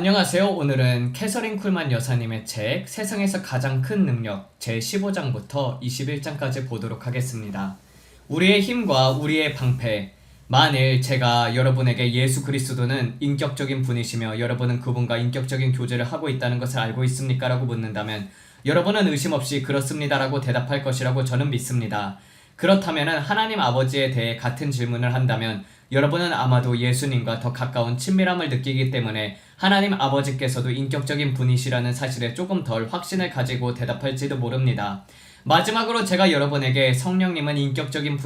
안녕하세요. 오늘은 캐서린 쿨만 여사님의 책 세상에서 가장 큰 능력 제15장부터 21장까지 보도록 하겠습니다. 우리의 힘과 우리의 방패. 만일 제가 여러분에게 예수 그리스도는 인격적인 분이시며 여러분은 그분과 인격적인 교제를 하고 있다는 것을 알고 있습니까? 라고 묻는다면 여러분은 의심 없이 그렇습니다 라고 대답할 것이라고 저는 믿습니다. 그렇다면 하나님 아버지에 대해 같은 질문을 한다면 여러분은 아마도 예수님과 더 가까운 친밀함을 느끼기 때문에 하나님 아버지께서도 인격적인 분이시라는 사실에 조금 덜 확신을 가지고 대답할지도 모릅니다. 마지막으로 제가 여러분에게 성령님은 인격적인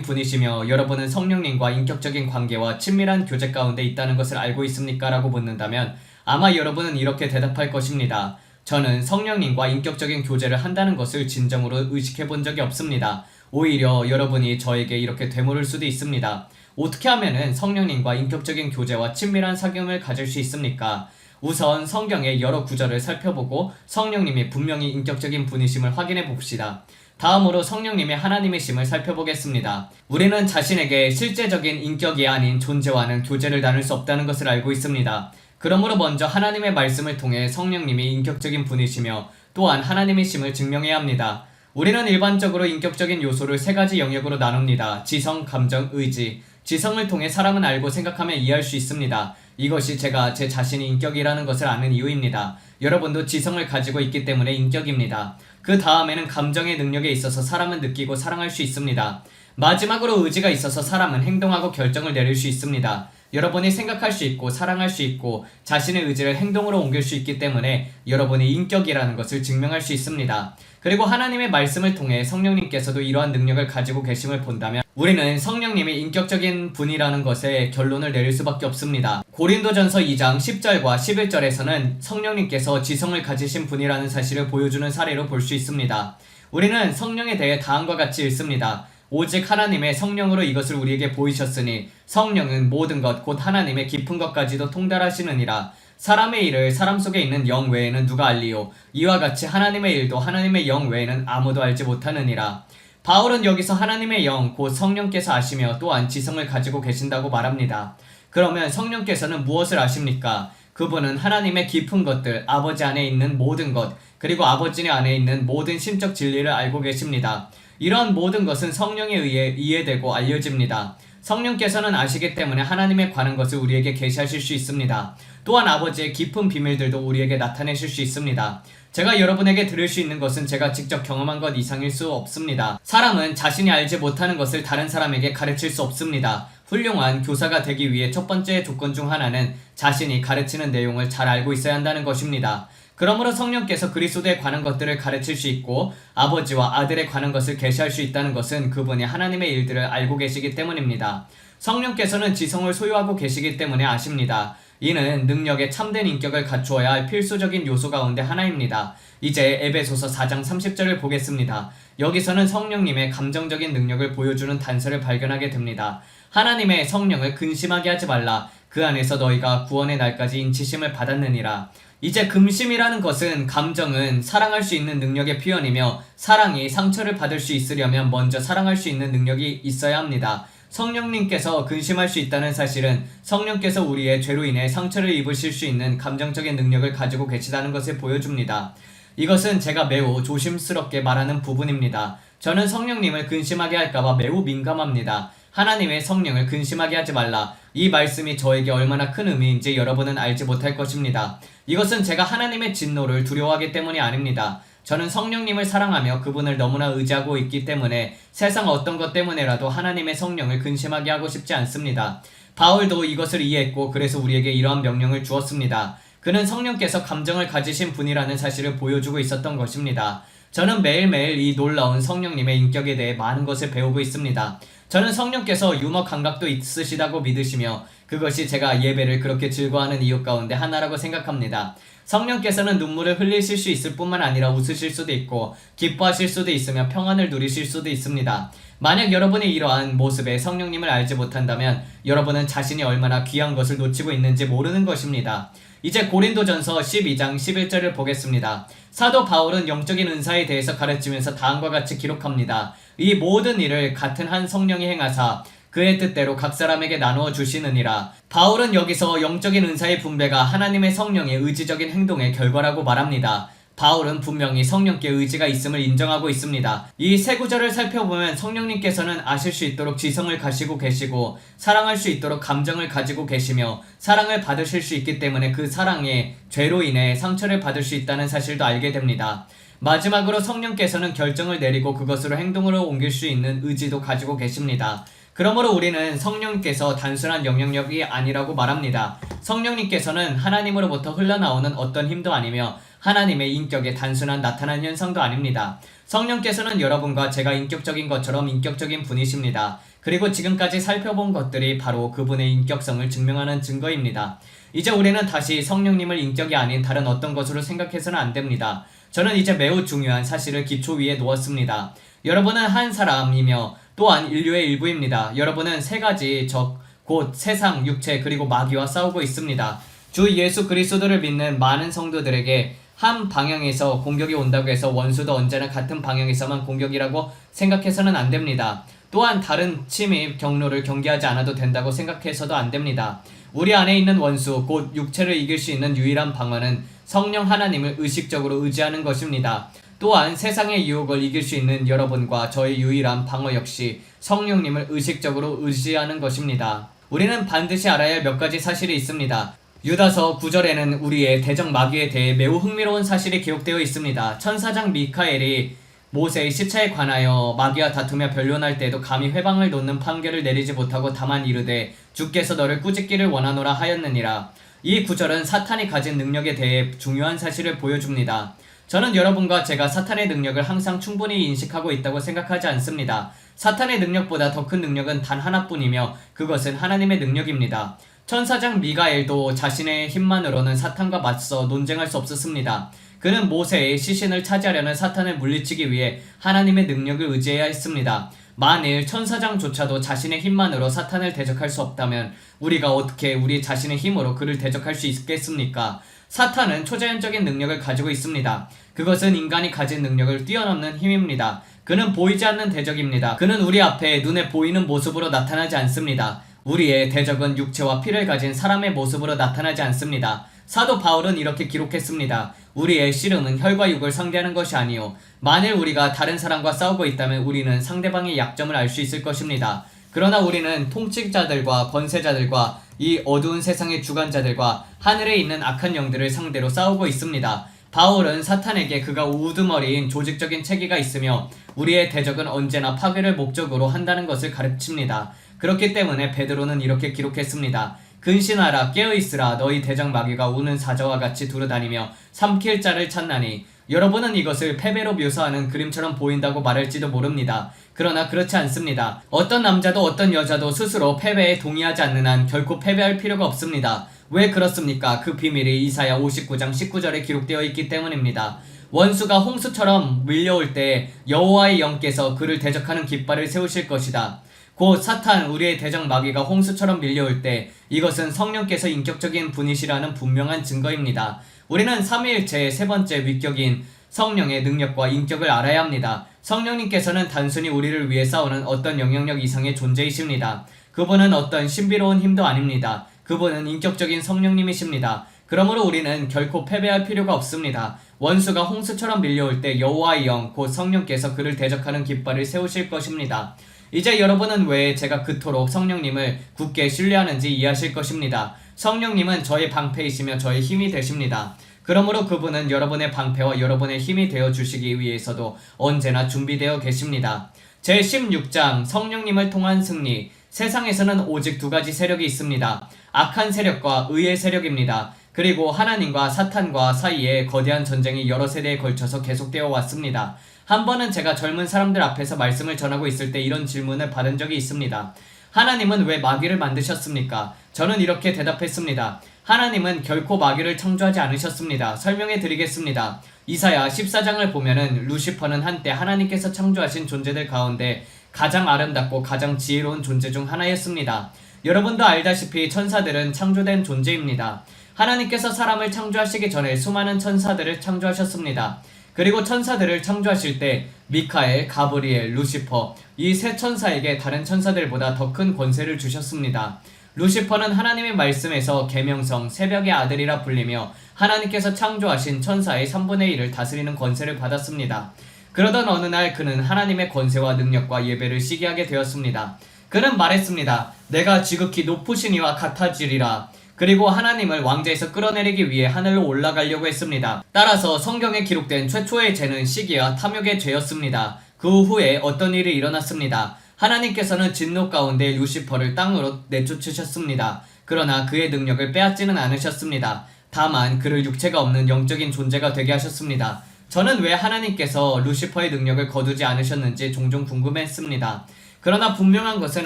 분이시며 여러분은 성령님과 인격적인 관계와 친밀한 교제 가운데 있다는 것을 알고 있습니까? 라고 묻는다면 아마 여러분은 이렇게 대답할 것입니다. 저는 성령님과 인격적인 교제를 한다는 것을 진정으로 의식해 본 적이 없습니다. 오히려 여러분이 저에게 이렇게 되물을 수도 있습니다. 어떻게 하면은 성령님과 인격적인 교제와 친밀한 사귐을 가질 수 있습니까? 우선 성경의 여러 구절을 살펴보고 성령님이 분명히 인격적인 분이심을 확인해 봅시다. 다음으로 성령님의 하나님이심을 살펴보겠습니다. 우리는 자신에게 실제적인 인격이 아닌 존재와는 교제를 나눌 수 없다는 것을 알고 있습니다. 그러므로 먼저 하나님의 말씀을 통해 성령님이 인격적인 분이시며 또한 하나님이심을 증명해야 합니다. 우리는 일반적으로 인격적인 요소를 세 가지 영역으로 나눕니다. 지성, 감정, 의지. 지성을 통해 사람은 알고 생각하며 이해할 수 있습니다. 이것이 제가 제 자신이 인격이라는 것을 아는 이유입니다. 여러분도 지성을 가지고 있기 때문에 인격입니다. 그 다음에는 감정의 능력에 있어서 사람은 느끼고 사랑할 수 있습니다. 마지막으로 의지가 있어서 사람은 행동하고 결정을 내릴 수 있습니다. 여러분이 생각할 수 있고 사랑할 수 있고 자신의 의지를 행동으로 옮길 수 있기 때문에 여러분이 인격이라는 것을 증명할 수 있습니다. 그리고 하나님의 말씀을 통해 성령님께서도 이러한 능력을 가지고 계심을 본다면 우리는 성령님이 인격적인 분이라는 것에 결론을 내릴 수밖에 없습니다. 고린도전서 2장 10절과 11절에서는 성령님께서 지성을 가지신 분이라는 사실을 보여주는 사례로 볼 수 있습니다. 우리는 성령에 대해 다음과 같이 읽습니다. 오직 하나님의 성령으로 이것을 우리에게 보이셨으니 성령은 모든 것 곧 하나님의 깊은 것까지도 통달하시느니라. 사람의 일을 사람 속에 있는 영 외에는 누가 알리요? 이와 같이 하나님의 일도 하나님의 영 외에는 아무도 알지 못하느니라. 바울은 여기서 하나님의 영 곧 성령께서 아시며 또한 지성을 가지고 계신다고 말합니다. 그러면 성령께서는 무엇을 아십니까? 그분은 하나님의 깊은 것들, 아버지 안에 있는 모든 것, 그리고 아버지 안에 있는 모든 심적 진리를 알고 계십니다. 이러한 모든 것은 성령에 의해 이해되고 알려집니다. 성령께서는 아시기 때문에 하나님에 관한 것을 우리에게 계시하실 수 있습니다. 또한 아버지의 깊은 비밀들도 우리에게 나타내실 수 있습니다. 제가 여러분에게 들을 수 있는 것은 제가 직접 경험한 것 이상일 수 없습니다. 사람은 자신이 알지 못하는 것을 다른 사람에게 가르칠 수 없습니다. 훌륭한 교사가 되기 위해 첫 번째 조건 중 하나는 자신이 가르치는 내용을 잘 알고 있어야 한다는 것입니다. 그러므로 성령께서 그리스도에 관한 것들을 가르칠 수 있고 아버지와 아들에 관한 것을 계시할 수 있다는 것은 그분이 하나님의 일들을 알고 계시기 때문입니다. 성령께서는 지성을 소유하고 계시기 때문에 아십니다. 이는 능력의 참된 인격을 갖추어야 할 필수적인 요소 가운데 하나입니다. 이제 에베소서 4장 30절을 보겠습니다. 여기서는 성령님의 감정적인 능력을 보여주는 단서를 발견하게 됩니다. 하나님의 성령을 근심하게 하지 말라. 그 안에서 너희가 구원의 날까지 인치심을 받았느니라. 이제 금심이라는 것은 감정은 사랑할 수 있는 능력의 표현이며 사랑이 상처를 받을 수 있으려면 먼저 사랑할 수 있는 능력이 있어야 합니다. 성령님께서 근심할 수 있다는 사실은 성령께서 우리의 죄로 인해 상처를 입으실 수 있는 감정적인 능력을 가지고 계시다는 것을 보여줍니다. 이것은 제가 매우 조심스럽게 말하는 부분입니다. 저는 성령님을 근심하게 할까봐 매우 민감합니다. 하나님의 성령을 근심하게 하지 말라. 이 말씀이 저에게 얼마나 큰 의미인지 여러분은 알지 못할 것입니다. 이것은 제가 하나님의 진노를 두려워하기 때문이 아닙니다. 저는 성령님을 사랑하며 그분을 너무나 의지하고 있기 때문에 세상 어떤 것 때문에라도 하나님의 성령을 근심하게 하고 싶지 않습니다. 바울도 이것을 이해했고 그래서 우리에게 이러한 명령을 주었습니다. 그는 성령께서 감정을 가지신 분이라는 사실을 보여주고 있었던 것입니다. 저는 매일매일 이 놀라운 성령님의 인격에 대해 많은 것을 배우고 있습니다. 저는 성령께서 유머 감각도 있으시다고 믿으시며 그것이 제가 예배를 그렇게 즐거워하는 이유 가운데 하나라고 생각합니다. 성령께서는 눈물을 흘리실 수 있을 뿐만 아니라 웃으실 수도 있고 기뻐하실 수도 있으며 평안을 누리실 수도 있습니다. 만약 여러분이 이러한 모습에 성령님을 알지 못한다면 여러분은 자신이 얼마나 귀한 것을 놓치고 있는지 모르는 것입니다. 이제 고린도전서 12장 11절을 보겠습니다. 사도 바울은 영적인 은사에 대해서 가르치면서 다음과 같이 기록합니다. 이 모든 일을 같은 한 성령이 행하사 그의 뜻대로 각 사람에게 나누어 주시느니라. 바울은 여기서 영적인 은사의 분배가 하나님의 성령의 의지적인 행동의 결과라고 말합니다. 바울은 분명히 성령께 의지가 있음을 인정하고 있습니다. 이 세 구절을 살펴보면 성령님께서는 아실 수 있도록 지성을 가지고 계시고 사랑할 수 있도록 감정을 가지고 계시며 사랑을 받으실 수 있기 때문에 그 사랑에 죄로 인해 상처를 받을 수 있다는 사실도 알게 됩니다. 마지막으로 성령께서는 결정을 내리고 그것으로 행동으로 옮길 수 있는 의지도 가지고 계십니다. 그러므로 우리는 성령님께서 단순한 영향력이 아니라고 말합니다. 성령님께서는 하나님으로부터 흘러나오는 어떤 힘도 아니며 하나님의 인격의 단순한 나타난 현상도 아닙니다. 성령께서는 여러분과 제가 인격적인 것처럼 인격적인 분이십니다. 그리고 지금까지 살펴본 것들이 바로 그분의 인격성을 증명하는 증거입니다. 이제 우리는 다시 성령님을 인격이 아닌 다른 어떤 것으로 생각해서는 안 됩니다. 저는 이제 매우 중요한 사실을 기초 위에 놓았습니다. 여러분은 한 사람이며 또한 인류의 일부입니다. 여러분은 세 가지 적, 곧 세상, 육체, 그리고 마귀와 싸우고 있습니다. 주 예수 그리스도를 믿는 많은 성도들에게 한 방향에서 공격이 온다고 해서 원수도 언제나 같은 방향에서만 공격이라고 생각해서는 안 됩니다. 또한 다른 침입 경로를 경계하지 않아도 된다고 생각해서도 안 됩니다. 우리 안에 있는 원수, 곧 육체를 이길 수 있는 유일한 방어는 성령 하나님을 의식적으로 의지하는 것입니다. 또한 세상의 유혹을 이길 수 있는 여러분과 저의 유일한 방어 역시 성령님을 의식적으로 의지하는 것입니다. 우리는 반드시 알아야 할 몇 가지 사실이 있습니다. 유다서 9절에는 우리의 대적 마귀에 대해 매우 흥미로운 사실이 기록되어 있습니다. 천사장 미카엘이 모세의 시차에 관하여 마귀와 다투며 변론할 때에도 감히 회방을 놓는 판결을 내리지 못하고 다만 이르되 주께서 너를 꾸짖기를 원하노라 하였느니라. 이 구절은 사탄이 가진 능력에 대해 중요한 사실을 보여줍니다. 저는 여러분과 제가 사탄의 능력을 항상 충분히 인식하고 있다고 생각하지 않습니다. 사탄의 능력보다 더 큰 능력은 단 하나뿐이며 그것은 하나님의 능력입니다. 천사장 미가엘도 자신의 힘만으로는 사탄과 맞서 논쟁할 수 없었습니다. 그는 모세의 시신을 차지하려는 사탄을 물리치기 위해 하나님의 능력을 의지해야 했습니다. 만일 천사장조차도 자신의 힘만으로 사탄을 대적할 수 없다면 우리가 어떻게 우리 자신의 힘으로 그를 대적할 수 있겠습니까? 사탄은 초자연적인 능력을 가지고 있습니다. 그것은 인간이 가진 능력을 뛰어넘는 힘입니다. 그는 보이지 않는 대적입니다. 그는 우리 앞에 눈에 보이는 모습으로 나타나지 않습니다. 우리의 대적은 육체와 피를 가진 사람의 모습으로 나타나지 않습니다. 사도 바울은 이렇게 기록했습니다. 우리의 씨름은 혈과 육을 상대하는 것이 아니요 만일 우리가 다른 사람과 싸우고 있다면 우리는 상대방의 약점을 알 수 있을 것입니다. 그러나 우리는 통치자들과 권세자들과 이 어두운 세상의 주관자들과 하늘에 있는 악한 영들을 상대로 싸우고 있습니다. 바울은 사탄에게 그가 우두머리인 조직적인 체계가 있으며 우리의 대적은 언제나 파괴를 목적으로 한다는 것을 가르칩니다. 그렇기 때문에 베드로는 이렇게 기록했습니다. 근신하라 깨어있으라 너희 대적 마귀가 우는 사자와 같이 두루다니며 삼킬 자를 찾나니. 여러분은 이것을 패배로 묘사하는 그림처럼 보인다고 말할지도 모릅니다. 그러나 그렇지 않습니다. 어떤 남자도 어떤 여자도 스스로 패배에 동의하지 않는 한 결코 패배할 필요가 없습니다. 왜 그렇습니까? 그 비밀이 이사야 59장 19절에 기록되어 있기 때문입니다. 원수가 홍수처럼 밀려올 때 여호와의 영께서 그를 대적하는 깃발을 세우실 것이다. 곧 사탄 우리의 대적 마귀가 홍수처럼 밀려올 때 이것은 성령께서 인격적인 분이시라는 분명한 증거입니다. 우리는 삼위일체의 세 번째 위격인 성령의 능력과 인격을 알아야 합니다. 성령님께서는 단순히 우리를 위해 싸우는 어떤 영향력 이상의 존재이십니다. 그분은 어떤 신비로운 힘도 아닙니다. 그분은 인격적인 성령님이십니다. 그러므로 우리는 결코 패배할 필요가 없습니다. 원수가 홍수처럼 밀려올 때 여호와의 영, 곧 성령께서 그를 대적하는 깃발을 세우실 것입니다. 이제 여러분은 왜 제가 그토록 성령님을 굳게 신뢰하는지 이해하실 것입니다. 성령님은 저의 방패이시며 저의 힘이 되십니다. 그러므로 그분은 여러분의 방패와 여러분의 힘이 되어 주시기 위해서도 언제나 준비되어 계십니다. 제16장 성령님을 통한 승리. 세상에서는 오직 두 가지 세력이 있습니다. 악한 세력과 의의 세력입니다. 그리고 하나님과 사탄과 사이에 거대한 전쟁이 여러 세대에 걸쳐서 계속되어 왔습니다. 한 번은 제가 젊은 사람들 앞에서 말씀을 전하고 있을 때 이런 질문을 받은 적이 있습니다. 하나님은 왜 마귀를 만드셨습니까? 저는 이렇게 대답했습니다. 하나님은 결코 마귀를 창조하지 않으셨습니다. 설명해 드리겠습니다. 이사야 14장을 보면은 루시퍼는 한때 하나님께서 창조하신 존재들 가운데 가장 아름답고 가장 지혜로운 존재 중 하나였습니다. 여러분도 알다시피 천사들은 창조된 존재입니다. 하나님께서 사람을 창조하시기 전에 수많은 천사들을 창조하셨습니다. 그리고 천사들을 창조하실 때 미카엘, 가브리엘, 루시퍼 이 세 천사에게 다른 천사들보다 더 큰 권세를 주셨습니다. 루시퍼는 하나님의 말씀에서 계명성 새벽의 아들이라 불리며 하나님께서 창조하신 천사의 3분의 1을 다스리는 권세를 받았습니다. 그러던 어느 날 그는 하나님의 권세와 능력과 예배를 시기하게 되었습니다. 그는 말했습니다. 내가 지극히 높으신 이와 같아지리라. 그리고 하나님을 왕좌에서 끌어내리기 위해 하늘로 올라가려고 했습니다. 따라서 성경에 기록된 최초의 죄는 시기와 탐욕의 죄였습니다. 그 후에 어떤 일이 일어났습니다. 하나님께서는 진노 가운데 루시퍼를 땅으로 내쫓으셨습니다. 그러나 그의 능력을 빼앗지는 않으셨습니다. 다만 그를 육체가 없는 영적인 존재가 되게 하셨습니다. 저는 왜 하나님께서 루시퍼의 능력을 거두지 않으셨는지 종종 궁금했습니다. 그러나 분명한 것은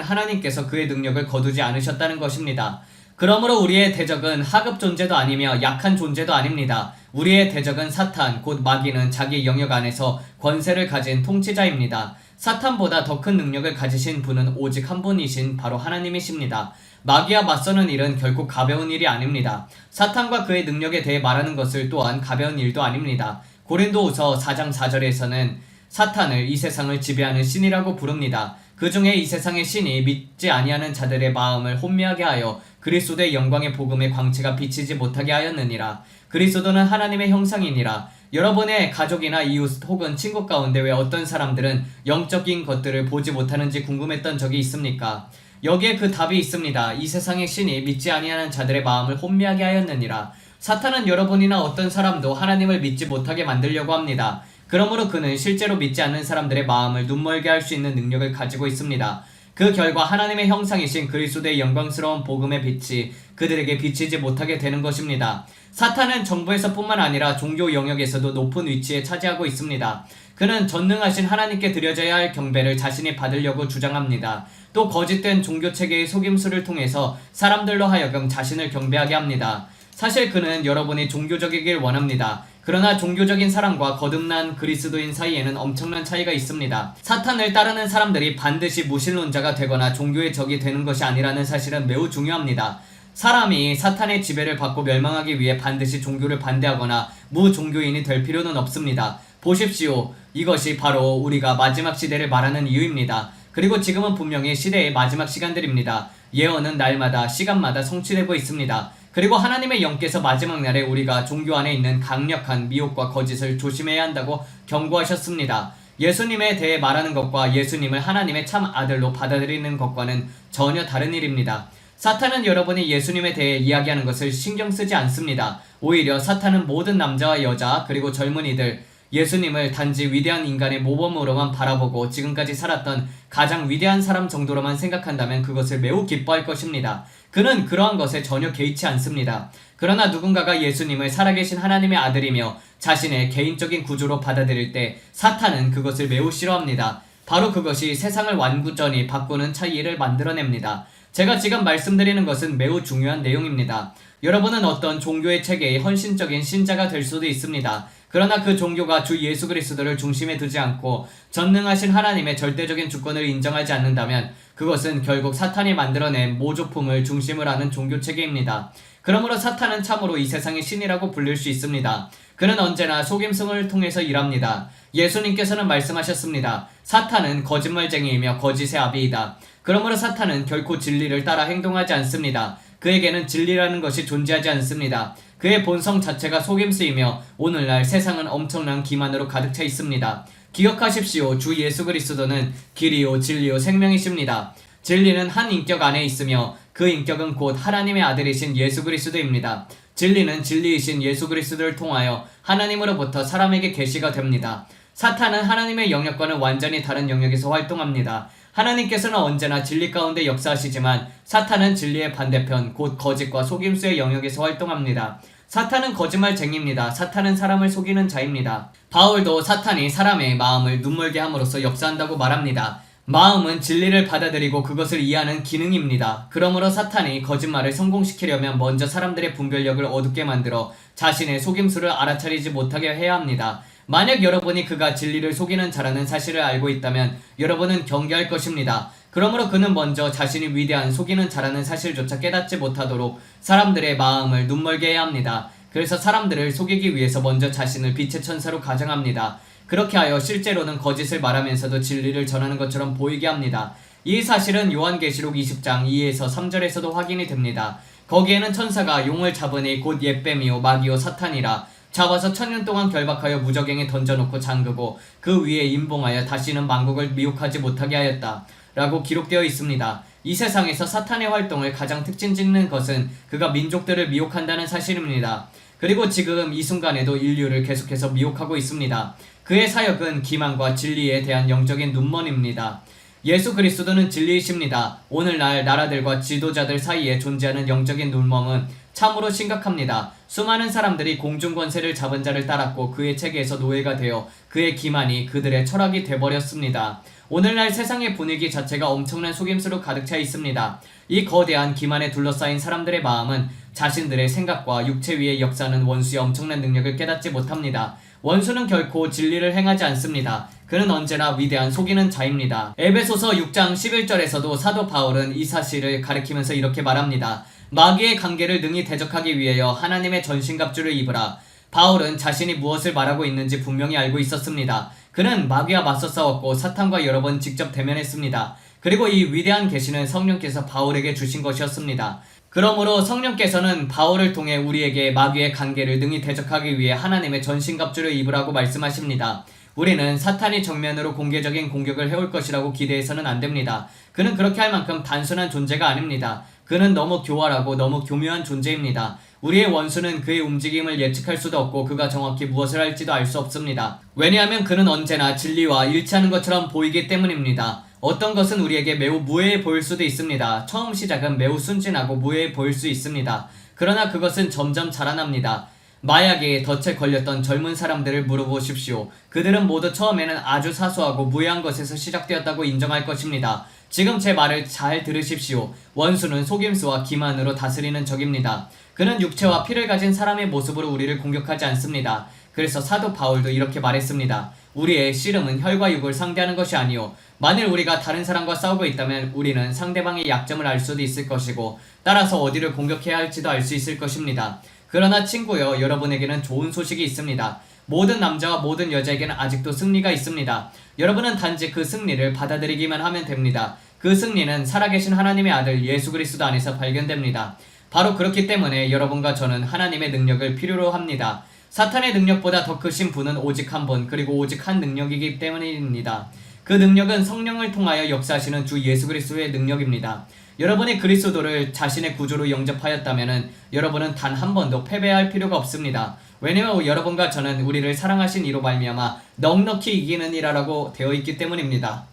하나님께서 그의 능력을 거두지 않으셨다는 것입니다. 그러므로 우리의 대적은 하급 존재도 아니며 약한 존재도 아닙니다. 우리의 대적은 사탄, 곧 마귀는 자기 영역 안에서 권세를 가진 통치자입니다. 사탄보다 더 큰 능력을 가지신 분은 오직 한 분이신 바로 하나님이십니다. 마귀와 맞서는 일은 결코 가벼운 일이 아닙니다. 사탄과 그의 능력에 대해 말하는 것을 또한 가벼운 일도 아닙니다. 고린도후서 4장 4절에서는 사탄을 이 세상을 지배하는 신이라고 부릅니다. 그 중에 이 세상의 신이 믿지 아니하는 자들의 마음을 혼미하게 하여 그리스도의 영광의 복음의 광채가 비치지 못하게 하였느니라. 그리스도는 하나님의 형상이니라. 여러분의 가족이나 이웃 혹은 친구 가운데 왜 어떤 사람들은 영적인 것들을 보지 못하는지 궁금했던 적이 있습니까? 여기에 그 답이 있습니다. 이 세상의 신이 믿지 아니하는 자들의 마음을 혼미하게 하였느니라. 사탄은 여러분이나 어떤 사람도 하나님을 믿지 못하게 만들려고 합니다. 그러므로 그는 실제로 믿지 않는 사람들의 마음을 눈멀게 할 수 있는 능력을 가지고 있습니다. 그 결과 하나님의 형상이신 그리스도의 영광스러운 복음의 빛이 그들에게 비치지 못하게 되는 것입니다. 사탄은 정부에서 뿐만 아니라 종교 영역에서도 높은 위치에 차지하고 있습니다. 그는 전능하신 하나님께 드려져야 할 경배를 자신이 받으려고 주장합니다. 또 거짓된 종교체계의 속임수를 통해서 사람들로 하여금 자신을 경배하게 합니다. 사실 그는 여러분이 종교적이길 원합니다. 그러나 종교적인 사람과 거듭난 그리스도인 사이에는 엄청난 차이가 있습니다. 사탄을 따르는 사람들이 반드시 무신론자가 되거나 종교의 적이 되는 것이 아니라는 사실은 매우 중요합니다. 사람이 사탄의 지배를 받고 멸망하기 위해 반드시 종교를 반대하거나 무종교인이 될 필요는 없습니다. 보십시오. 이것이 바로 우리가 마지막 시대를 말하는 이유입니다. 그리고 지금은 분명히 시대의 마지막 시간들입니다. 예언은 날마다 시간마다 성취되고 있습니다. 그리고 하나님의 영께서 마지막 날에 우리가 종교 안에 있는 강력한 미혹과 거짓을 조심해야 한다고 경고하셨습니다. 예수님에 대해 말하는 것과 예수님을 하나님의 참 아들로 받아들이는 것과는 전혀 다른 일입니다. 사탄은 여러분이 예수님에 대해 이야기하는 것을 신경 쓰지 않습니다. 오히려 사탄은 모든 남자와 여자 그리고 젊은이들 예수님을 단지 위대한 인간의 모범으로만 바라보고 지금까지 살았던 가장 위대한 사람 정도로만 생각한다면 그것을 매우 기뻐할 것입니다. 그는 그러한 것에 전혀 개의치 않습니다. 그러나 누군가가 예수님을 살아계신 하나님의 아들이며 자신의 개인적인 구조로 받아들일 때 사탄은 그것을 매우 싫어합니다. 바로 그것이 세상을 완전히 바꾸는 차이를 만들어냅니다. 제가 지금 말씀드리는 것은 매우 중요한 내용입니다. 여러분은 어떤 종교의 체계의 헌신적인 신자가 될 수도 있습니다. 그러나 그 종교가 주 예수 그리스도를 중심에 두지 않고 전능하신 하나님의 절대적인 주권을 인정하지 않는다면 그것은 결국 사탄이 만들어낸 모조품을 중심으로 하는 종교체계입니다. 그러므로 사탄은 참으로 이 세상의 신이라고 불릴 수 있습니다. 그는 언제나 속임승을 통해서 일합니다. 예수님께서는 말씀하셨습니다. 사탄은 거짓말쟁이이며 거짓의 아비이다. 그러므로 사탄은 결코 진리를 따라 행동하지 않습니다. 그에게는 진리라는 것이 존재하지 않습니다. 그의 본성 자체가 속임수이며 오늘날 세상은 엄청난 기만으로 가득 차 있습니다. 기억하십시오. 주 예수 그리스도는 길이요 진리요 생명이십니다. 진리는 한 인격 안에 있으며 그 인격은 곧 하나님의 아들이신 예수 그리스도입니다. 진리는 진리이신 예수 그리스도를 통하여 하나님으로부터 사람에게 계시가 됩니다. 사탄은 하나님의 영역과는 완전히 다른 영역에서 활동합니다. 하나님께서는 언제나 진리 가운데 역사하시지만 사탄은 진리의 반대편 곧 거짓과 속임수의 영역에서 활동합니다. 사탄은 거짓말쟁이입니다. 사탄은 사람을 속이는 자입니다. 바울도 사탄이 사람의 마음을 눈멀게 함으로써 역사한다고 말합니다. 마음은 진리를 받아들이고 그것을 이해하는 기능입니다. 그러므로 사탄이 거짓말을 성공시키려면 먼저 사람들의 분별력을 어둡게 만들어 자신의 속임수를 알아차리지 못하게 해야 합니다. 만약 여러분이 그가 진리를 속이는 자라는 사실을 알고 있다면 여러분은 경계할 것입니다. 그러므로 그는 먼저 자신이 위대한 속이는 자라는 사실조차 깨닫지 못하도록 사람들의 마음을 눈멀게 해야 합니다. 그래서 사람들을 속이기 위해서 먼저 자신을 빛의 천사로 가정합니다. 그렇게 하여 실제로는 거짓을 말하면서도 진리를 전하는 것처럼 보이게 합니다. 이 사실은 요한계시록 20장 2에서 3절에서도 확인이 됩니다. 거기에는 천사가 용을 잡으니 곧 옛뱀이요 마귀요 사탄이라 잡아서 1000년 동안 결박하여 무저갱에 던져놓고 잠그고 그 위에 임봉하여 다시는 만국을 미혹하지 못하게 하였다 라고 기록되어 있습니다. 이 세상에서 사탄의 활동을 가장 특징 짓는 것은 그가 민족들을 미혹한다는 사실입니다. 그리고 지금 이 순간에도 인류를 계속해서 미혹하고 있습니다. 그의 사역은 기만과 진리에 대한 영적인 눈먼입니다. 예수 그리스도는 진리이십니다. 오늘날 나라들과 지도자들 사이에 존재하는 영적인 눈먼은 참으로 심각합니다. 수많은 사람들이 공중권세를 잡은 자를 따랐고 그의 체계에서 노예가 되어 그의 기만이 그들의 철학이 돼버렸습니다. 오늘날 세상의 분위기 자체가 엄청난 속임수로 가득 차 있습니다. 이 거대한 기만에 둘러싸인 사람들의 마음은 자신들의 생각과 육체 위에 역사하는 원수의 엄청난 능력을 깨닫지 못합니다. 원수는 결코 진리를 행하지 않습니다. 그는 언제나 위대한 속이는 자입니다. 에베소서 6장 11절에서도 사도 바울은 이 사실을 가리키면서 이렇게 말합니다. 마귀의 관계를 능히 대적하기 위하여 하나님의 전신갑주를 입으라. 바울은 자신이 무엇을 말하고 있는지 분명히 알고 있었습니다. 그는 마귀와 맞서 싸웠고 사탄과 여러 번 직접 대면했습니다. 그리고 이 위대한 계시는 성령께서 바울에게 주신 것이었습니다. 그러므로 성령께서는 바울을 통해 우리에게 마귀의 관계를 능히 대적하기 위해 하나님의 전신갑주를 입으라고 말씀하십니다. 우리는 사탄이 정면으로 공개적인 공격을 해올 것이라고 기대해서는 안 됩니다. 그는 그렇게 할 만큼 단순한 존재가 아닙니다. 그는 너무 교활하고 너무 교묘한 존재입니다. 우리의 원수는 그의 움직임을 예측할 수도 없고 그가 정확히 무엇을 할지도 알 수 없습니다. 왜냐하면 그는 언제나 진리와 일치하는 것처럼 보이기 때문입니다. 어떤 것은 우리에게 매우 무해해 보일 수도 있습니다. 처음 시작은 매우 순진하고 무해해 보일 수 있습니다. 그러나 그것은 점점 자라납니다. 마약에 덫에 걸렸던 젊은 사람들을 물어보십시오. 그들은 모두 처음에는 아주 사소하고 무해한 것에서 시작되었다고 인정할 것입니다. 지금 제 말을 잘 들으십시오. 원수는 속임수와 기만으로 다스리는 적입니다. 그는 육체와 피를 가진 사람의 모습으로 우리를 공격하지 않습니다. 그래서 사도 바울도 이렇게 말했습니다. 우리의 씨름은 혈과 육을 상대하는 것이 아니요 만일 우리가 다른 사람과 싸우고 있다면 우리는 상대방의 약점을 알 수도 있을 것이고 따라서 어디를 공격해야 할지도 알 수 있을 것입니다. 그러나 친구여, 여러분에게는 좋은 소식이 있습니다. 모든 남자와 모든 여자에게는 아직도 승리가 있습니다. 여러분은 단지 그 승리를 받아들이기만 하면 됩니다. 그 승리는 살아계신 하나님의 아들 예수 그리스도 안에서 발견됩니다. 바로 그렇기 때문에 여러분과 저는 하나님의 능력을 필요로 합니다. 사탄의 능력보다 더 크신 분은 오직 한 분, 그리고 오직 한 능력이기 때문입니다. 그 능력은 성령을 통하여 역사하시는 주 예수 그리스도의 능력입니다. 여러분이 그리스도를 자신의 구주로 영접하였다면 여러분은 단 한 번도 패배할 필요가 없습니다. 왜냐하면 여러분과 저는 우리를 사랑하신 이로 말미암아 넉넉히 이기는 이라라고 되어 있기 때문입니다.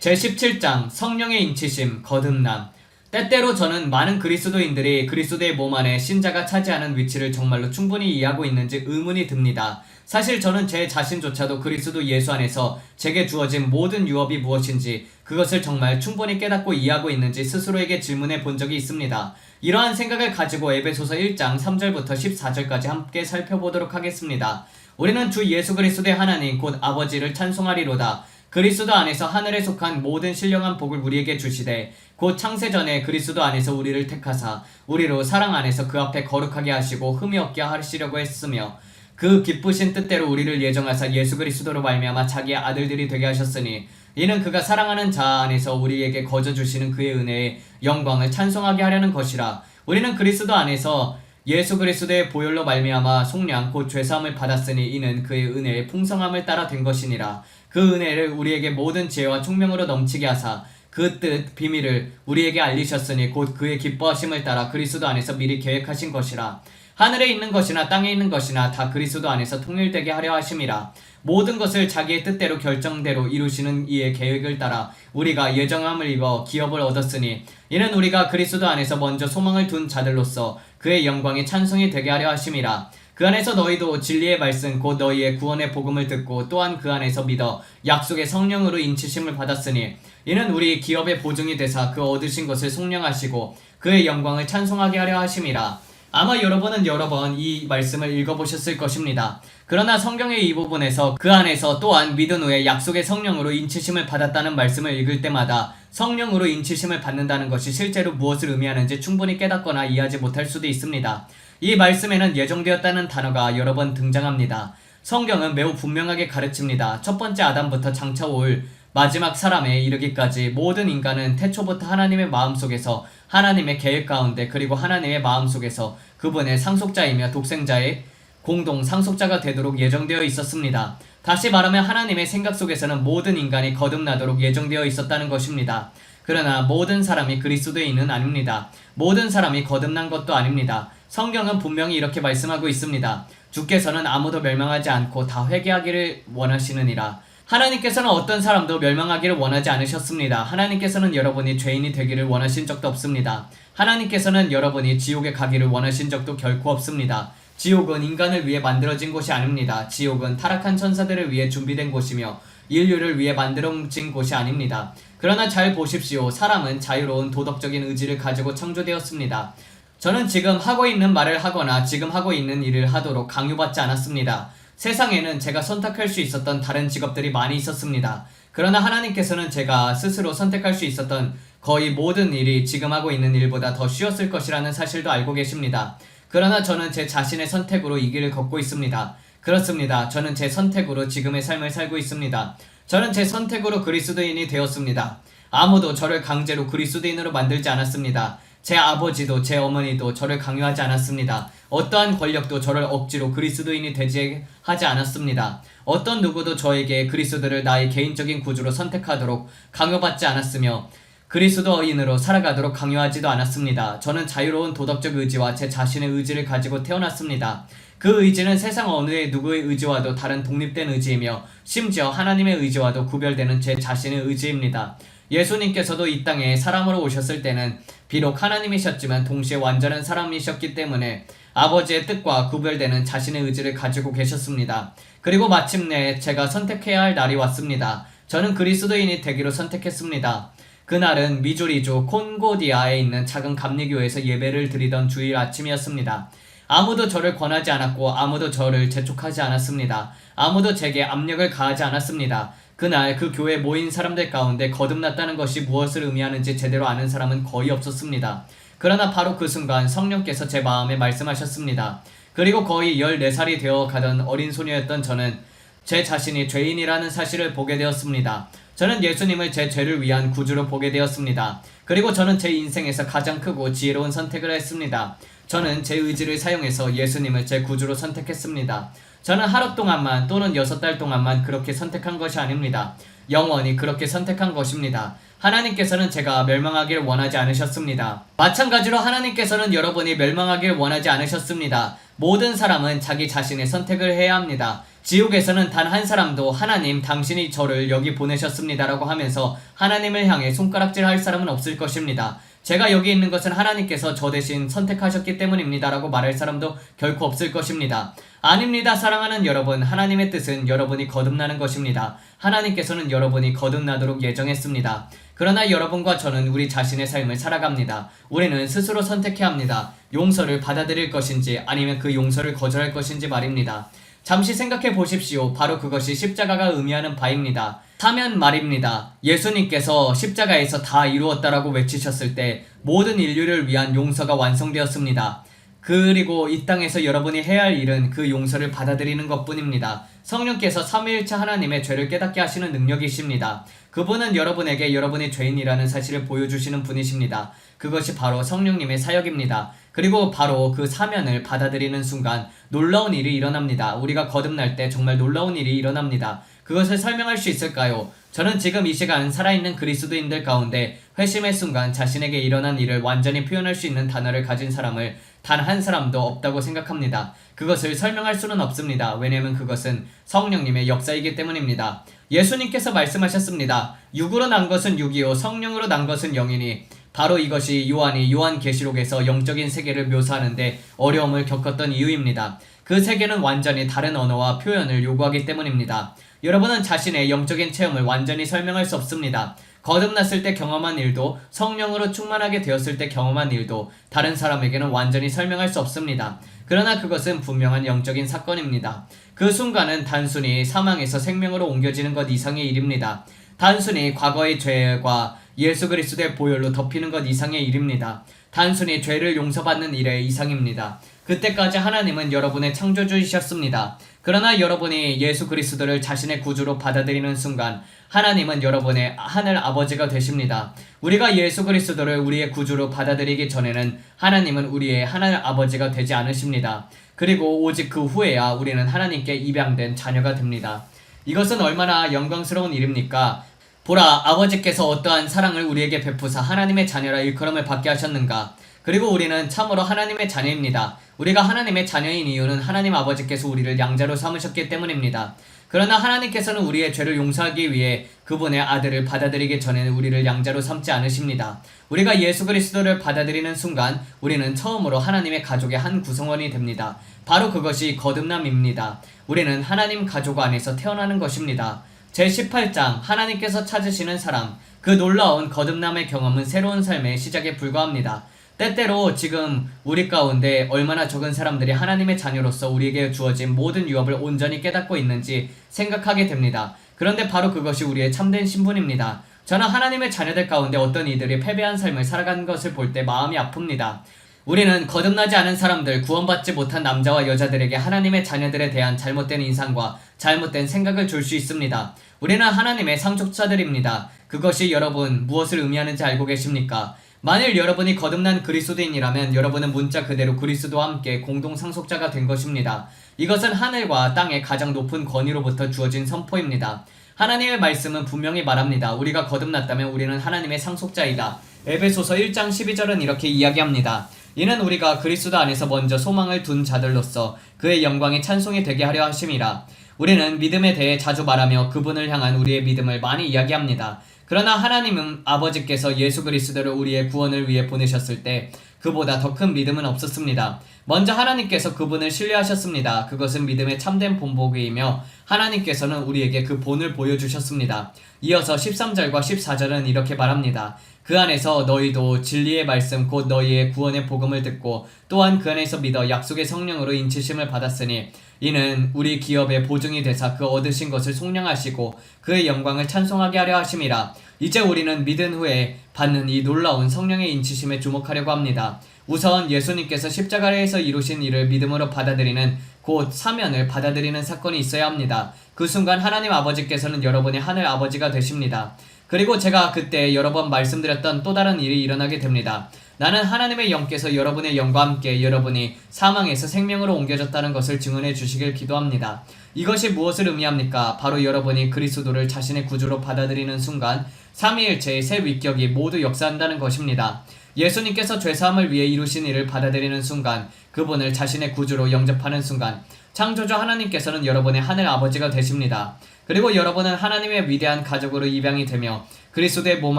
제17장 성령의 인치심, 거듭남. 때때로 저는 많은 그리스도인들이 그리스도의 몸 안에 신자가 차지하는 위치를 정말로 충분히 이해하고 있는지 의문이 듭니다. 사실 저는 제 자신조차도 그리스도 예수 안에서 제게 주어진 모든 유업이 무엇인지 그것을 정말 충분히 깨닫고 이해하고 있는지 스스로에게 질문해 본 적이 있습니다. 이러한 생각을 가지고 에베소서 1장 3절부터 14절까지 함께 살펴보도록 하겠습니다. 우리는 주 예수 그리스도의 하나님 곧 아버지를 찬송하리로다. 그리스도 안에서 하늘에 속한 모든 신령한 복을 우리에게 주시되 곧 창세전에 그리스도 안에서 우리를 택하사 우리로 사랑 안에서 그 앞에 거룩하게 하시고 흠이 없게 하시려고 했으며 그 기쁘신 뜻대로 우리를 예정하사 예수 그리스도로 말미암아 자기의 아들들이 되게 하셨으니 이는 그가 사랑하는 자 안에서 우리에게 거저 주시는 그의 은혜의 영광을 찬송하게 하려는 것이라. 우리는 그리스도 안에서 예수 그리스도의 보혈로 말미암아 속량 곧 죄사함을 받았으니 이는 그의 은혜의 풍성함을 따라 된 것이니라. 그 은혜를 우리에게 모든 지혜와 총명으로 넘치게 하사 그 뜻 비밀을 우리에게 알리셨으니 곧 그의 기뻐하심을 따라 그리스도 안에서 미리 계획하신 것이라. 하늘에 있는 것이나 땅에 있는 것이나 다 그리스도 안에서 통일되게 하려 하심이라. 모든 것을 자기의 뜻대로 결정대로 이루시는 이의 계획을 따라 우리가 예정함을 입어 기업을 얻었으니 이는 우리가 그리스도 안에서 먼저 소망을 둔 자들로서 그의 영광이 찬송이 되게 하려 하심이라. 그 안에서 너희도 진리의 말씀 곧 너희의 구원의 복음을 듣고 또한 그 안에서 믿어 약속의 성령으로 인치심을 받았으니 이는 우리 기업의 보증이 되사 그 얻으신 것을 속량하시고 그의 영광을 찬송하게 하려 하심이라. 아마 여러분은 여러 번 이 말씀을 읽어보셨을 것입니다. 그러나 성경의 이 부분에서 그 안에서 또한 믿은 후에 약속의 성령으로 인치심을 받았다는 말씀을 읽을 때마다 성령으로 인치심을 받는다는 것이 실제로 무엇을 의미하는지 충분히 깨닫거나 이해하지 못할 수도 있습니다. 이 말씀에는 예정되었다는 단어가 여러 번 등장합니다. 성경은 매우 분명하게 가르칩니다. 첫 번째 아담부터 장차 올 마지막 사람에 이르기까지 모든 인간은 태초부터 하나님의 마음속에서 하나님의 계획 가운데 그리고 하나님의 마음속에서 그분의 상속자이며 독생자의 공동 상속자가 되도록 예정되어 있었습니다. 다시 말하면 하나님의 생각 속에서는 모든 인간이 거듭나도록 예정되어 있었다는 것입니다. 그러나 모든 사람이 그리스도인은 아닙니다. 모든 사람이 거듭난 것도 아닙니다. 성경은 분명히 이렇게 말씀하고 있습니다. 주께서는 아무도 멸망하지 않고 다 회개하기를 원하시느니라. 하나님께서는 어떤 사람도 멸망하기를 원하지 않으셨습니다. 하나님께서는 여러분이 죄인이 되기를 원하신 적도 없습니다. 하나님께서는 여러분이 지옥에 가기를 원하신 적도 결코 없습니다. 지옥은 인간을 위해 만들어진 곳이 아닙니다. 지옥은 타락한 천사들을 위해 준비된 곳이며 인류를 위해 만들어진 곳이 아닙니다. 그러나 잘 보십시오. 사람은 자유로운 도덕적인 의지를 가지고 창조되었습니다. 저는 지금 하고 있는 말을 하거나 지금 하고 있는 일을 하도록 강요받지 않았습니다. 세상에는 제가 선택할 수 있었던 다른 직업들이 많이 있었습니다. 그러나 하나님께서는 제가 스스로 선택할 수 있었던 거의 모든 일이 지금 하고 있는 일보다 더 쉬웠을 것이라는 사실도 알고 계십니다. 그러나 저는 제 자신의 선택으로 이 길을 걷고 있습니다. 그렇습니다. 저는 제 선택으로 지금의 삶을 살고 있습니다. 저는 제 선택으로 그리스도인이 되었습니다. 아무도 저를 강제로 그리스도인으로 만들지 않았습니다. 제 아버지도 제 어머니도 저를 강요하지 않았습니다. 어떠한 권력도 저를 억지로 그리스도인이 되게 하지 않았습니다. 어떤 누구도 저에게 그리스도를 나의 개인적인 구주로 선택하도록 강요받지 않았으며 그리스도인으로 살아가도록 강요하지도 않았습니다. 저는 자유로운 도덕적 의지와 제 자신의 의지를 가지고 태어났습니다. 그 의지는 세상 어느 누구의 의지와도 다른 독립된 의지이며 심지어 하나님의 의지와도 구별되는 제 자신의 의지입니다. 예수님께서도 이 땅에 사람으로 오셨을 때는 비록 하나님이셨지만 동시에 완전한 사람이셨기 때문에 아버지의 뜻과 구별되는 자신의 의지를 가지고 계셨습니다. 그리고 마침내 제가 선택해야 할 날이 왔습니다. 저는 그리스도인이 되기로 선택했습니다. 그날은 미주리주 콘고디아에 있는 작은 감리교회에서 예배를 드리던 주일 아침이었습니다. 아무도 저를 권하지 않았고 아무도 저를 재촉하지 않았습니다. 아무도 제게 압력을 가하지 않았습니다. 그날 그 교회에 모인 사람들 가운데 거듭났다는 것이 무엇을 의미하는지 제대로 아는 사람은 거의 없었습니다. 그러나 바로 그 순간 성령께서 제 마음에 말씀하셨습니다. 그리고 거의 14살이 되어 가던 어린 소녀였던 저는 제 자신이 죄인이라는 사실을 보게 되었습니다. 저는 예수님을 제 죄를 위한 구주로 보게 되었습니다. 그리고 저는 제 인생에서 가장 크고 지혜로운 선택을 했습니다. 저는 제 의지를 사용해서 예수님을 제 구주로 선택했습니다. 저는 하루 동안만 또는 6달 동안만 그렇게 선택한 것이 아닙니다. 영원히 그렇게 선택한 것입니다. 하나님께서는 제가 멸망하길 원하지 않으셨습니다. 마찬가지로 하나님께서는 여러분이 멸망하길 원하지 않으셨습니다. 모든 사람은 자기 자신의 선택을 해야 합니다. 지옥에서는 단 한 사람도 하나님 당신이 저를 여기 보내셨습니다라고 하면서 하나님을 향해 손가락질 할 사람은 없을 것입니다. 제가 여기 있는 것은 하나님께서 저 대신 선택하셨기 때문입니다 라고 말할 사람도 결코 없을 것입니다. 아닙니다. 사랑하는 여러분, 하나님의 뜻은 여러분이 거듭나는 것입니다. 하나님께서는 여러분이 거듭나도록 예정했습니다. 그러나 여러분과 저는 우리 자신의 삶을 살아갑니다. 우리는 스스로 선택해야 합니다. 용서를 받아들일 것인지 아니면 그 용서를 거절할 것인지 말입니다. 잠시 생각해 보십시오. 바로 그것이 십자가가 의미하는 바입니다. 사면 말입니다. 예수님께서 십자가에서 다 이루었다라고 외치셨을 때 모든 인류를 위한 용서가 완성되었습니다. 그리고 이 땅에서 여러분이 해야 할 일은 그 용서를 받아들이는 것뿐입니다. 성령께서 삼위일체 하나님의 죄를 깨닫게 하시는 능력이십니다. 그분은 여러분에게 여러분이 죄인이라는 사실을 보여주시는 분이십니다. 그것이 바로 성령님의 사역입니다. 그리고 바로 그 사면을 받아들이는 순간 놀라운 일이 일어납니다. 우리가 거듭날 때 정말 놀라운 일이 일어납니다. 그것을 설명할 수 있을까요? 저는 지금 이 시간 살아있는 그리스도인들 가운데 회심의 순간 자신에게 일어난 일을 완전히 표현할 수 있는 단어를 가진 사람을 단 한 사람도 없다고 생각합니다. 그것을 설명할 수는 없습니다. 왜냐하면 그것은 성령님의 역사이기 때문입니다. 예수님께서 말씀하셨습니다. 육으로 난 것은 육이요 성령으로 난 것은 영이니 바로 이것이 요한이 요한계시록에서 영적인 세계를 묘사하는데 어려움을 겪었던 이유입니다. 그 세계는 완전히 다른 언어와 표현을 요구하기 때문입니다. 여러분은 자신의 영적인 체험을 완전히 설명할 수 없습니다. 거듭났을 때 경험한 일도 성령으로 충만하게 되었을 때 경험한 일도 다른 사람에게는 완전히 설명할 수 없습니다. 그러나 그것은 분명한 영적인 사건입니다. 그 순간은 단순히 사망에서 생명으로 옮겨지는 것 이상의 일입니다. 단순히 과거의 죄가 예수 그리스도의 보혈로 덮이는 것 이상의 일입니다. 단순히 죄를 용서받는 일의 이상입니다. 그때까지 하나님은 여러분의 창조주이셨습니다. 그러나 여러분이 예수 그리스도를 자신의 구주로 받아들이는 순간 하나님은 여러분의 하늘 아버지가 되십니다. 우리가 예수 그리스도를 우리의 구주로 받아들이기 전에는 하나님은 우리의 하늘 아버지가 되지 않으십니다. 그리고 오직 그 후에야 우리는 하나님께 입양된 자녀가 됩니다. 이것은 얼마나 영광스러운 일입니까? 보라, 아버지께서 어떠한 사랑을 우리에게 베푸사 하나님의 자녀라 일컬음을 받게 하셨는가? 그리고 우리는 참으로 하나님의 자녀입니다. 우리가 하나님의 자녀인 이유는 하나님 아버지께서 우리를 양자로 삼으셨기 때문입니다. 그러나 하나님께서는 우리의 죄를 용서하기 위해 그분의 아들을 받아들이기 전에는 우리를 양자로 삼지 않으십니다. 우리가 예수 그리스도를 받아들이는 순간 우리는 처음으로 하나님의 가족의 한 구성원이 됩니다. 바로 그것이 거듭남입니다. 우리는 하나님 가족 안에서 태어나는 것입니다. 제18장 하나님께서 찾으시는 사람, 그 놀라운 거듭남의 경험은 새로운 삶의 시작에 불과합니다. 때때로 지금 우리 가운데 얼마나 적은 사람들이 하나님의 자녀로서 우리에게 주어진 모든 유업을 온전히 깨닫고 있는지 생각하게 됩니다. 그런데 바로 그것이 우리의 참된 신분입니다. 저는 하나님의 자녀들 가운데 어떤 이들이 패배한 삶을 살아가는 것을 볼 때 마음이 아픕니다. 우리는 거듭나지 않은 사람들, 구원받지 못한 남자와 여자들에게 하나님의 자녀들에 대한 잘못된 인상과 잘못된 생각을 줄 수 있습니다. 우리는 하나님의 상속자들입니다. 그것이 여러분 무엇을 의미하는지 알고 계십니까? 만일 여러분이 거듭난 그리스도인이라면 여러분은 문자 그대로 그리스도와 함께 공동 상속자가 된 것입니다. 이것은 하늘과 땅의 가장 높은 권위로부터 주어진 선포입니다. 하나님의 말씀은 분명히 말합니다. 우리가 거듭났다면 우리는 하나님의 상속자이다. 에베소서 1장 12절은 이렇게 이야기합니다. 이는 우리가 그리스도 안에서 먼저 소망을 둔 자들로서 그의 영광의 찬송이 되게 하려 하심이라. 우리는 믿음에 대해 자주 말하며 그분을 향한 우리의 믿음을 많이 이야기합니다. 그러나 하나님은 아버지께서 예수 그리스도를 우리의 구원을 위해 보내셨을 때 그보다 더 큰 믿음은 없었습니다. 먼저 하나님께서 그분을 신뢰하셨습니다. 그것은 믿음의 참된 본보기이며 하나님께서는 우리에게 그 본을 보여주셨습니다. 이어서 13절과 14절은 이렇게 말합니다. 그 안에서 너희도 진리의 말씀 곧 너희의 구원의 복음을 듣고 또한 그 안에서 믿어 약속의 성령으로 인치심을 받았으니 이는 우리 기업의 보증이 되사 그 얻으신 것을 속량하시고 그의 영광을 찬송하게 하려 하심이라. 이제 우리는 믿은 후에 받는 이 놀라운 성령의 인치심에 주목하려고 합니다. 우선 예수님께서 십자가에서 이루신 일을 믿음으로 받아들이는 곧 사면을 받아들이는 사건이 있어야 합니다. 그 순간 하나님 아버지께서는 여러분의 하늘 아버지가 되십니다. 그리고 제가 그때 여러 번 말씀드렸던 또 다른 일이 일어나게 됩니다. 나는 하나님의 영께서 여러분의 영과 함께 여러분이 사망에서 생명으로 옮겨졌다는 것을 증언해 주시길 기도합니다. 이것이 무엇을 의미합니까? 바로 여러분이 그리스도를 자신의 구주로 받아들이는 순간 삼위일체의 새 위격이 모두 역사한다는 것입니다. 예수님께서 죄사함을 위해 이루신 일을 받아들이는 순간, 그분을 자신의 구주로 영접하는 순간 창조주 하나님께서는 여러분의 하늘 아버지가 되십니다. 그리고 여러분은 하나님의 위대한 가족으로 입양이 되며 그리스도의 몸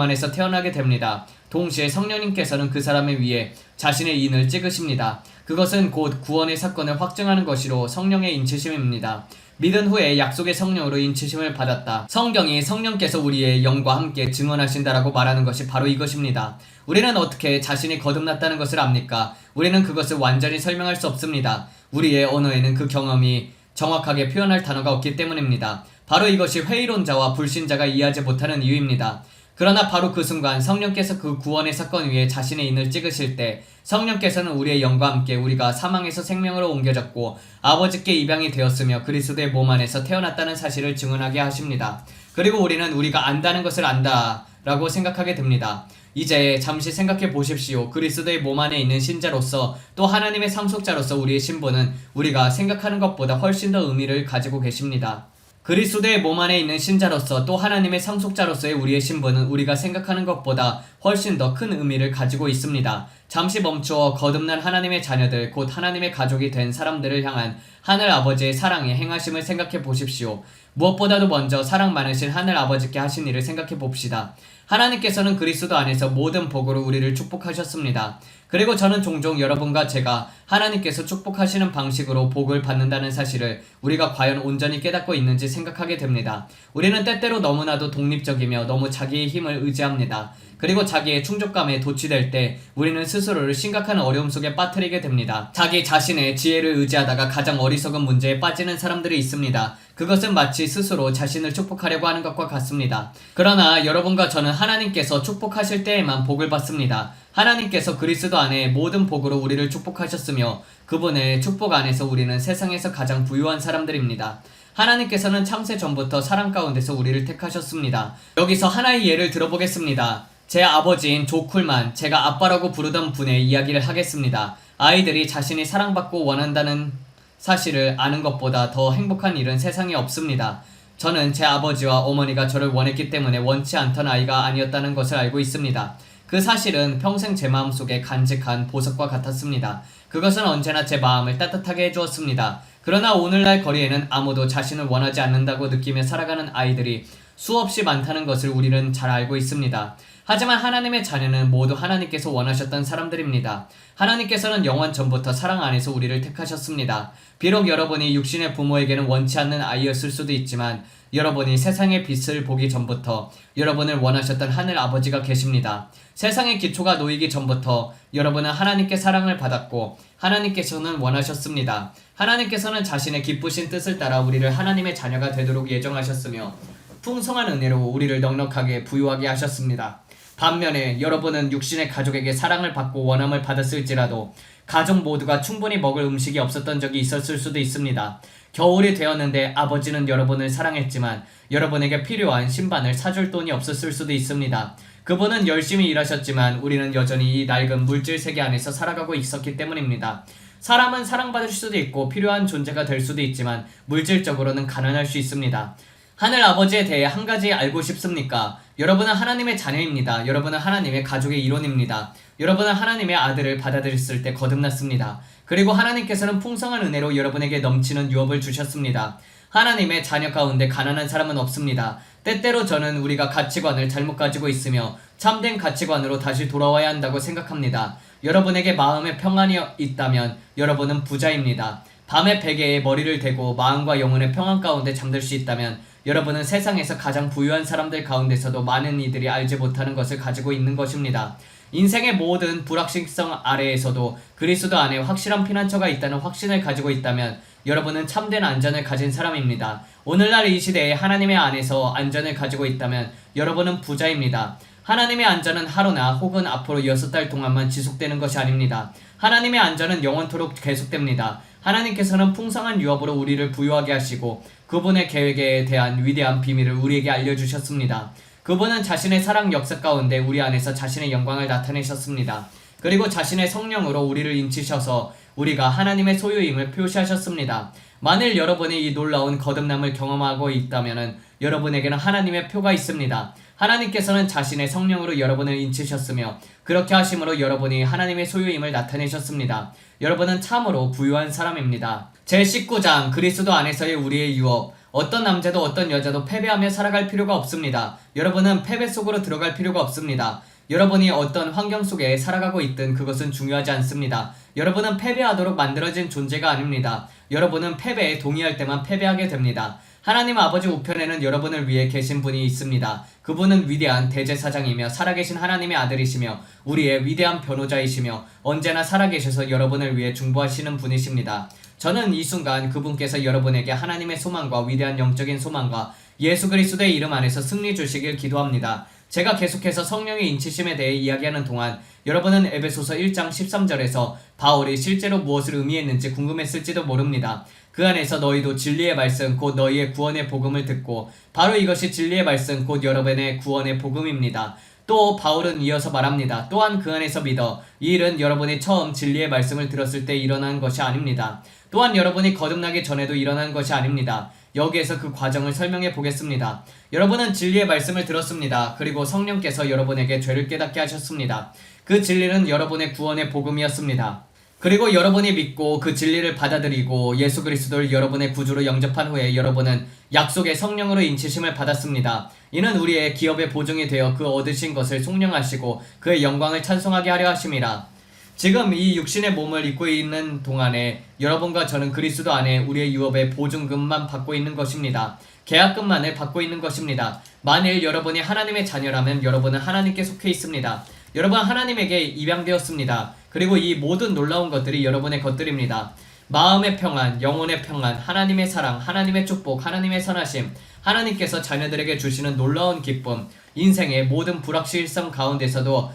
안에서 태어나게 됩니다. 동시에 성령님께서는 그 사람을 위해 자신의 인을 찍으십니다. 그것은 곧 구원의 사건을 확증하는 것이로 성령의 인치심입니다. 믿은 후에 약속의 성령으로 인치심을 받았다. 성경이 성령께서 우리의 영과 함께 증언하신다라고 말하는 것이 바로 이것입니다. 우리는 어떻게 자신이 거듭났다는 것을 압니까? 우리는 그것을 완전히 설명할 수 없습니다. 우리의 언어에는 그 경험이 정확하게 표현할 단어가 없기 때문입니다. 바로 이것이 회의론자와 불신자가 이해하지 못하는 이유입니다. 그러나 바로 그 순간 성령께서 그 구원의 사건 위에 자신의 인을 찍으실 때 성령께서는 우리의 영과 함께 우리가 사망에서 생명으로 옮겨졌고 아버지께 입양이 되었으며 그리스도의 몸 안에서 태어났다는 사실을 증언하게 하십니다. 그리고 우리는 우리가 안다는 것을 안다 라고 생각하게 됩니다. 이제 잠시 생각해 보십시오. 그리스도의 몸 안에 있는 신자로서 또 하나님의 상속자로서 우리의 신분은 우리가 생각하는 것보다 훨씬 더 의미를 가지고 계십니다. 그리스도의 몸 안에 있는 신자로서 또 하나님의 상속자로서의 우리의 신분은 우리가 생각하는 것보다 훨씬 더 큰 의미를 가지고 있습니다. 잠시 멈추어 거듭난 하나님의 자녀들, 곧 하나님의 가족이 된 사람들을 향한 하늘 아버지의 사랑의 행하심을 생각해 보십시오. 무엇보다도 먼저 사랑 많으신 하늘 아버지께 하신 일을 생각해 봅시다. 하나님께서는 그리스도 안에서 모든 복으로 우리를 축복하셨습니다. 그리고 저는 종종 여러분과 제가 하나님께서 축복하시는 방식으로 복을 받는다는 사실을 우리가 과연 온전히 깨닫고 있는지 생각하게 됩니다. 우리는 때때로 너무나도 독립적이며 너무 자기의 힘을 의지합니다. 그리고 자기의 충족감에 도취될 때 우리는 스스로를 심각한 어려움 속에 빠뜨리게 됩니다. 자기 자신의 지혜를 의지하다가 가장 어리석은 문제에 빠지는 사람들이 있습니다. 그것은 마치 스스로 자신을 축복하려고 하는 것과 같습니다. 그러나 여러분과 저는 하나님께서 축복하실 때에만 복을 받습니다. 하나님께서 그리스도 안에 모든 복으로 우리를 축복하셨으며 그분의 축복 안에서 우리는 세상에서 가장 부유한 사람들입니다. 하나님께서는 창세 전부터 사랑 가운데서 우리를 택하셨습니다. 여기서 하나의 예를 들어보겠습니다. 제 아버지인 조 쿨만, 제가 아빠라고 부르던 분의 이야기를 하겠습니다. 아이들이 자신이 사랑받고 원한다는 사실을 아는 것보다 더 행복한 일은 세상에 없습니다. 저는 제 아버지와 어머니가 저를 원했기 때문에 원치 않던 아이가 아니었다는 것을 알고 있습니다. 그 사실은 평생 제 마음속에 간직한 보석과 같았습니다. 그것은 언제나 제 마음을 따뜻하게 해주었습니다. 그러나 오늘날 거리에는 아무도 자신을 원하지 않는다고 느끼며 살아가는 아이들이 수없이 많다는 것을 우리는 잘 알고 있습니다. 하지만 하나님의 자녀는 모두 하나님께서 원하셨던 사람들입니다. 하나님께서는 영원 전부터 사랑 안에서 우리를 택하셨습니다. 비록 여러분이 육신의 부모에게는 원치 않는 아이였을 수도 있지만 여러분이 세상의 빛을 보기 전부터 여러분을 원하셨던 하늘 아버지가 계십니다. 세상의 기초가 놓이기 전부터 여러분은 하나님께 사랑을 받았고 하나님께서는 원하셨습니다. 하나님께서는 자신의 기쁘신 뜻을 따라 우리를 하나님의 자녀가 되도록 예정하셨으며 풍성한 은혜로 우리를 넉넉하게 부유하게 하셨습니다. 반면에 여러분은 육신의 가족에게 사랑을 받고 원함을 받았을지라도 가족 모두가 충분히 먹을 음식이 없었던 적이 있었을 수도 있습니다. 겨울이 되었는데 아버지는 여러분을 사랑했지만 여러분에게 필요한 신반을 사줄 돈이 없었을 수도 있습니다. 그분은 열심히 일하셨지만 우리는 여전히 이 낡은 물질 세계 안에서 살아가고 있었기 때문입니다. 사람은 사랑받을 수도 있고 필요한 존재가 될 수도 있지만 물질적으로는 가난할 수 있습니다. 하늘 아버지에 대해 한 가지 알고 싶습니까? 여러분은 하나님의 자녀입니다. 여러분은 하나님의 가족의 일원입니다. 여러분은 하나님의 아들을 받아들였을 때 거듭났습니다. 그리고 하나님께서는 풍성한 은혜로 여러분에게 넘치는 유업을 주셨습니다. 하나님의 자녀 가운데 가난한 사람은 없습니다. 때때로 저는 우리가 가치관을 잘못 가지고 있으며 참된 가치관으로 다시 돌아와야 한다고 생각합니다. 여러분에게 마음의 평안이 있다면 여러분은 부자입니다. 밤에 베개에 머리를 대고 마음과 영혼의 평안 가운데 잠들 수 있다면 여러분은 세상에서 가장 부유한 사람들 가운데서도 많은 이들이 알지 못하는 것을 가지고 있는 것입니다. 인생의 모든 불확실성 아래에서도 그리스도 안에 확실한 피난처가 있다는 확신을 가지고 있다면 여러분은 참된 안전을 가진 사람입니다. 오늘날 이 시대에 하나님의 안에서 안전을 가지고 있다면 여러분은 부자입니다. 하나님의 안전은 하루나 혹은 앞으로 6달 동안만 지속되는 것이 아닙니다. 하나님의 안전은 영원토록 계속됩니다. 하나님께서는 풍성한 유업으로 우리를 부유하게 하시고 그분의 계획에 대한 위대한 비밀을 우리에게 알려주셨습니다. 그분은 자신의 사랑 역사 가운데 우리 안에서 자신의 영광을 나타내셨습니다. 그리고 자신의 성령으로 우리를 인치셔서 우리가 하나님의 소유임을 표시하셨습니다. 만일 여러분이 이 놀라운 거듭남을 경험하고 있다면 여러분에게는 하나님의 표가 있습니다. 하나님께서는 자신의 성령으로 여러분을 인치셨으며 그렇게 하심으로 여러분이 하나님의 소유임을 나타내셨습니다. 여러분은 참으로 부유한 사람입니다. 제19장 그리스도 안에서의 우리의 유업. 어떤 남자도 어떤 여자도 패배하며 살아갈 필요가 없습니다. 여러분은 패배 속으로 들어갈 필요가 없습니다. 여러분이 어떤 환경 속에 살아가고 있든 그것은 중요하지 않습니다. 여러분은 패배하도록 만들어진 존재가 아닙니다. 여러분은 패배에 동의할 때만 패배하게 됩니다. 하나님 아버지 우편에는 여러분을 위해 계신 분이 있습니다. 그분은 위대한 대제사장이며 살아계신 하나님의 아들이시며 우리의 위대한 변호자이시며 언제나 살아계셔서 여러분을 위해 중보하시는 분이십니다. 저는 이 순간 그분께서 여러분에게 하나님의 소망과 위대한 영적인 소망과 예수 그리스도의 이름 안에서 승리 주시길 기도합니다. 제가 계속해서 성령의 인치심에 대해 이야기하는 동안 여러분은 에베소서 1장 13절에서 바울이 실제로 무엇을 의미했는지 궁금했을지도 모릅니다. 그 안에서 너희도 진리의 말씀 곧 너희의 구원의 복음을 듣고 바로 이것이 진리의 말씀 곧 여러분의 구원의 복음입니다. 또 바울은 이어서 말합니다. 또한 그 안에서 믿어 이 일은 여러분이 처음 진리의 말씀을 들었을 때 일어난 것이 아닙니다. 또한 여러분이 거듭나기 전에도 일어난 것이 아닙니다. 여기에서 그 과정을 설명해 보겠습니다. 여러분은 진리의 말씀을 들었습니다. 그리고 성령께서 여러분에게 죄를 깨닫게 하셨습니다. 그 진리는 여러분의 구원의 복음이었습니다. 그리고 여러분이 믿고 그 진리를 받아들이고 예수 그리스도를 여러분의 구주로 영접한 후에 여러분은 약속의 성령으로 인치심을 받았습니다. 이는 우리의 기업의 보증이 되어 그 얻으신 것을 속량하시고 그의 영광을 찬송하게 하려 하심이라. 지금 이 육신의 몸을 입고 있는 동안에 여러분과 저는 그리스도 안에 우리의 유업의 보증금만 받고 있는 것입니다. 계약금만을 받고 있는 것입니다. 만일 여러분이 하나님의 자녀라면 여러분은 하나님께 속해 있습니다. 여러분 하나님에게 입양되었습니다. 그리고 이 모든 놀라운 것들이 여러분의 것들입니다. 마음의 평안, 영혼의 평안, 하나님의 사랑, 하나님의 축복, 하나님의 선하심, 하나님께서 자녀들에게 주시는 놀라운 기쁨, 인생의 모든 불확실성 가운데서도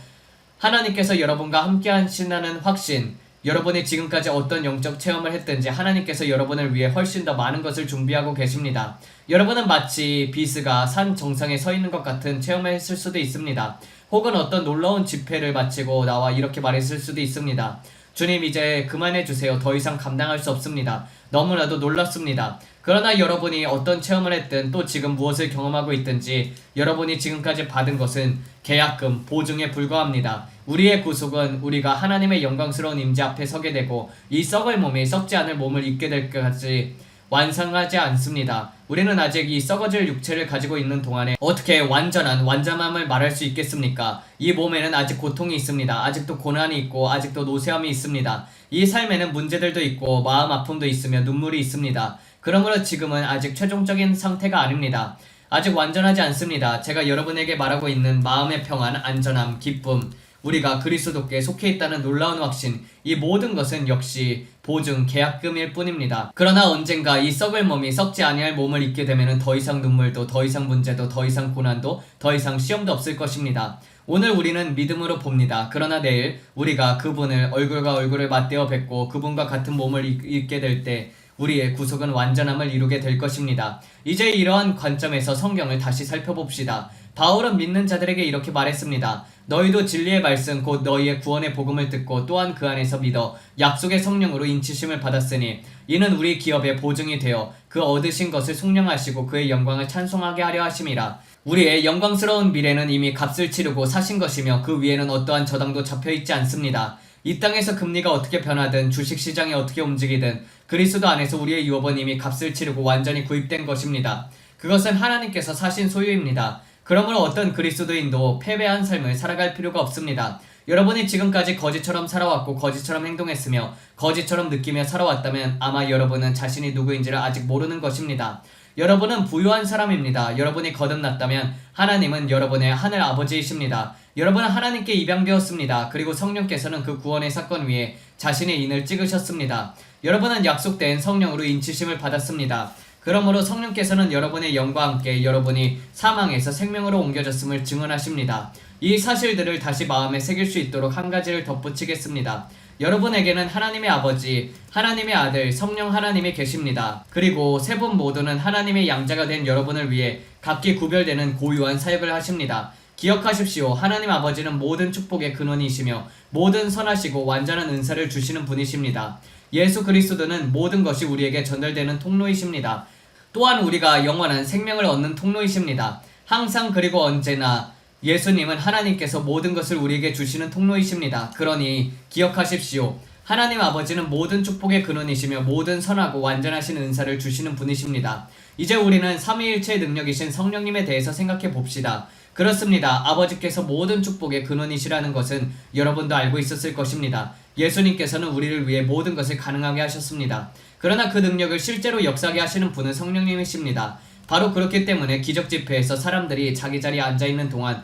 하나님께서 여러분과 함께 하신다는 확신, 여러분이 지금까지 어떤 영적 체험을 했든지 하나님께서 여러분을 위해 훨씬 더 많은 것을 준비하고 계십니다. 여러분은 마치 비스가 산 정상에 서 있는 것 같은 체험을 했을 수도 있습니다. 혹은 어떤 놀라운 집회를 마치고 나와 이렇게 말했을 수도 있습니다. 주님 이제 그만해주세요. 더 이상 감당할 수 없습니다. 너무나도 놀랍습니다. 그러나 여러분이 어떤 체험을 했든 또 지금 무엇을 경험하고 있든지 여러분이 지금까지 받은 것은 계약금, 보증에 불과합니다. 우리의 구속은 우리가 하나님의 영광스러운 임재 앞에 서게 되고 이 썩을 몸이 썩지 않을 몸을 입게 될 때까지 완성하지 않습니다. 우리는 아직 이 썩어질 육체를 가지고 있는 동안에 어떻게 완전함을 말할 수 있겠습니까? 이 몸에는 아직 고통이 있습니다. 아직도 고난이 있고 아직도 노쇠함이 있습니다. 이 삶에는 문제들도 있고 마음 아픔도 있으며 눈물이 있습니다. 그러므로 지금은 아직 최종적인 상태가 아닙니다. 아직 완전하지 않습니다. 제가 여러분에게 말하고 있는 마음의 평안, 안전함, 기쁨, 우리가 그리스도께 속해 있다는 놀라운 확신, 이 모든 것은 역시 보증, 계약금일 뿐입니다. 그러나 언젠가 이 썩을 몸이 썩지 아니할 몸을 입게 되면 더 이상 눈물도, 더 이상 문제도, 더 이상 고난도, 더 이상 시험도 없을 것입니다. 오늘 우리는 믿음으로 봅니다. 그러나 내일 우리가 그분을 얼굴과 얼굴을 맞대어 뵙고 그분과 같은 몸을 입게 될 때 우리의 구속은 완전함을 이루게 될 것입니다. 이제 이러한 관점에서 성경을 다시 살펴봅시다. 바울은 믿는 자들에게 이렇게 말했습니다. 너희도 진리의 말씀 곧 너희의 구원의 복음을 듣고 또한 그 안에서 믿어 약속의 성령으로 인치심을 받았으니 이는 우리 기업의 보증이 되어 그 얻으신 것을 속량하시고 그의 영광을 찬송하게 하려 하심이라. 우리의 영광스러운 미래는 이미 값을 치르고 사신 것이며 그 위에는 어떠한 저당도 잡혀있지 않습니다. 이 땅에서 금리가 어떻게 변하든 주식시장이 어떻게 움직이든 그리스도 안에서 우리의 유업은 이미 값을 치르고 완전히 구입된 것입니다. 그것은 하나님께서 사신 소유입니다. 그러므로 어떤 그리스도인도 패배한 삶을 살아갈 필요가 없습니다. 여러분이 지금까지 거지처럼 살아왔고 거지처럼 행동했으며 거지처럼 느끼며 살아왔다면 아마 여러분은 자신이 누구인지를 아직 모르는 것입니다. 여러분은 부유한 사람입니다. 여러분이 거듭났다면 하나님은 여러분의 하늘 아버지이십니다. 여러분은 하나님께 입양되었습니다. 그리고 성령께서는 그 구원의 사건 위에 자신의 인을 찍으셨습니다. 여러분은 약속된 성령으로 인치심을 받았습니다. 그러므로 성령께서는 여러분의 영과 함께 여러분이 사망에서 생명으로 옮겨졌음을 증언하십니다. 이 사실들을 다시 마음에 새길 수 있도록 한 가지를 덧붙이겠습니다. 여러분에게는 하나님의 아버지, 하나님의 아들, 성령 하나님이 계십니다. 그리고 세 분 모두는 하나님의 양자가 된 여러분을 위해 각기 구별되는 고유한 사역을 하십니다. 기억하십시오. 하나님 아버지는 모든 축복의 근원이시며 모든 선하시고 완전한 은사를 주시는 분이십니다. 예수 그리스도는 모든 것이 우리에게 전달되는 통로이십니다. 또한 우리가 영원한 생명을 얻는 통로이십니다. 항상 그리고 언제나 예수님은 하나님께서 모든 것을 우리에게 주시는 통로이십니다. 그러니 기억하십시오. 하나님 아버지는 모든 축복의 근원이시며 모든 선하고 완전하신 은사를 주시는 분이십니다. 이제 우리는 삼위일체의 능력이신 성령님에 대해서 생각해 봅시다. 그렇습니다. 아버지께서 모든 축복의 근원이시라는 것은 여러분도 알고 있었을 것입니다. 예수님께서는 우리를 위해 모든 것을 가능하게 하셨습니다. 그러나 그 능력을 실제로 역사하게 하시는 분은 성령님이십니다. 바로 그렇기 때문에 기적 집회에서 사람들이 자기 자리에 앉아있는 동안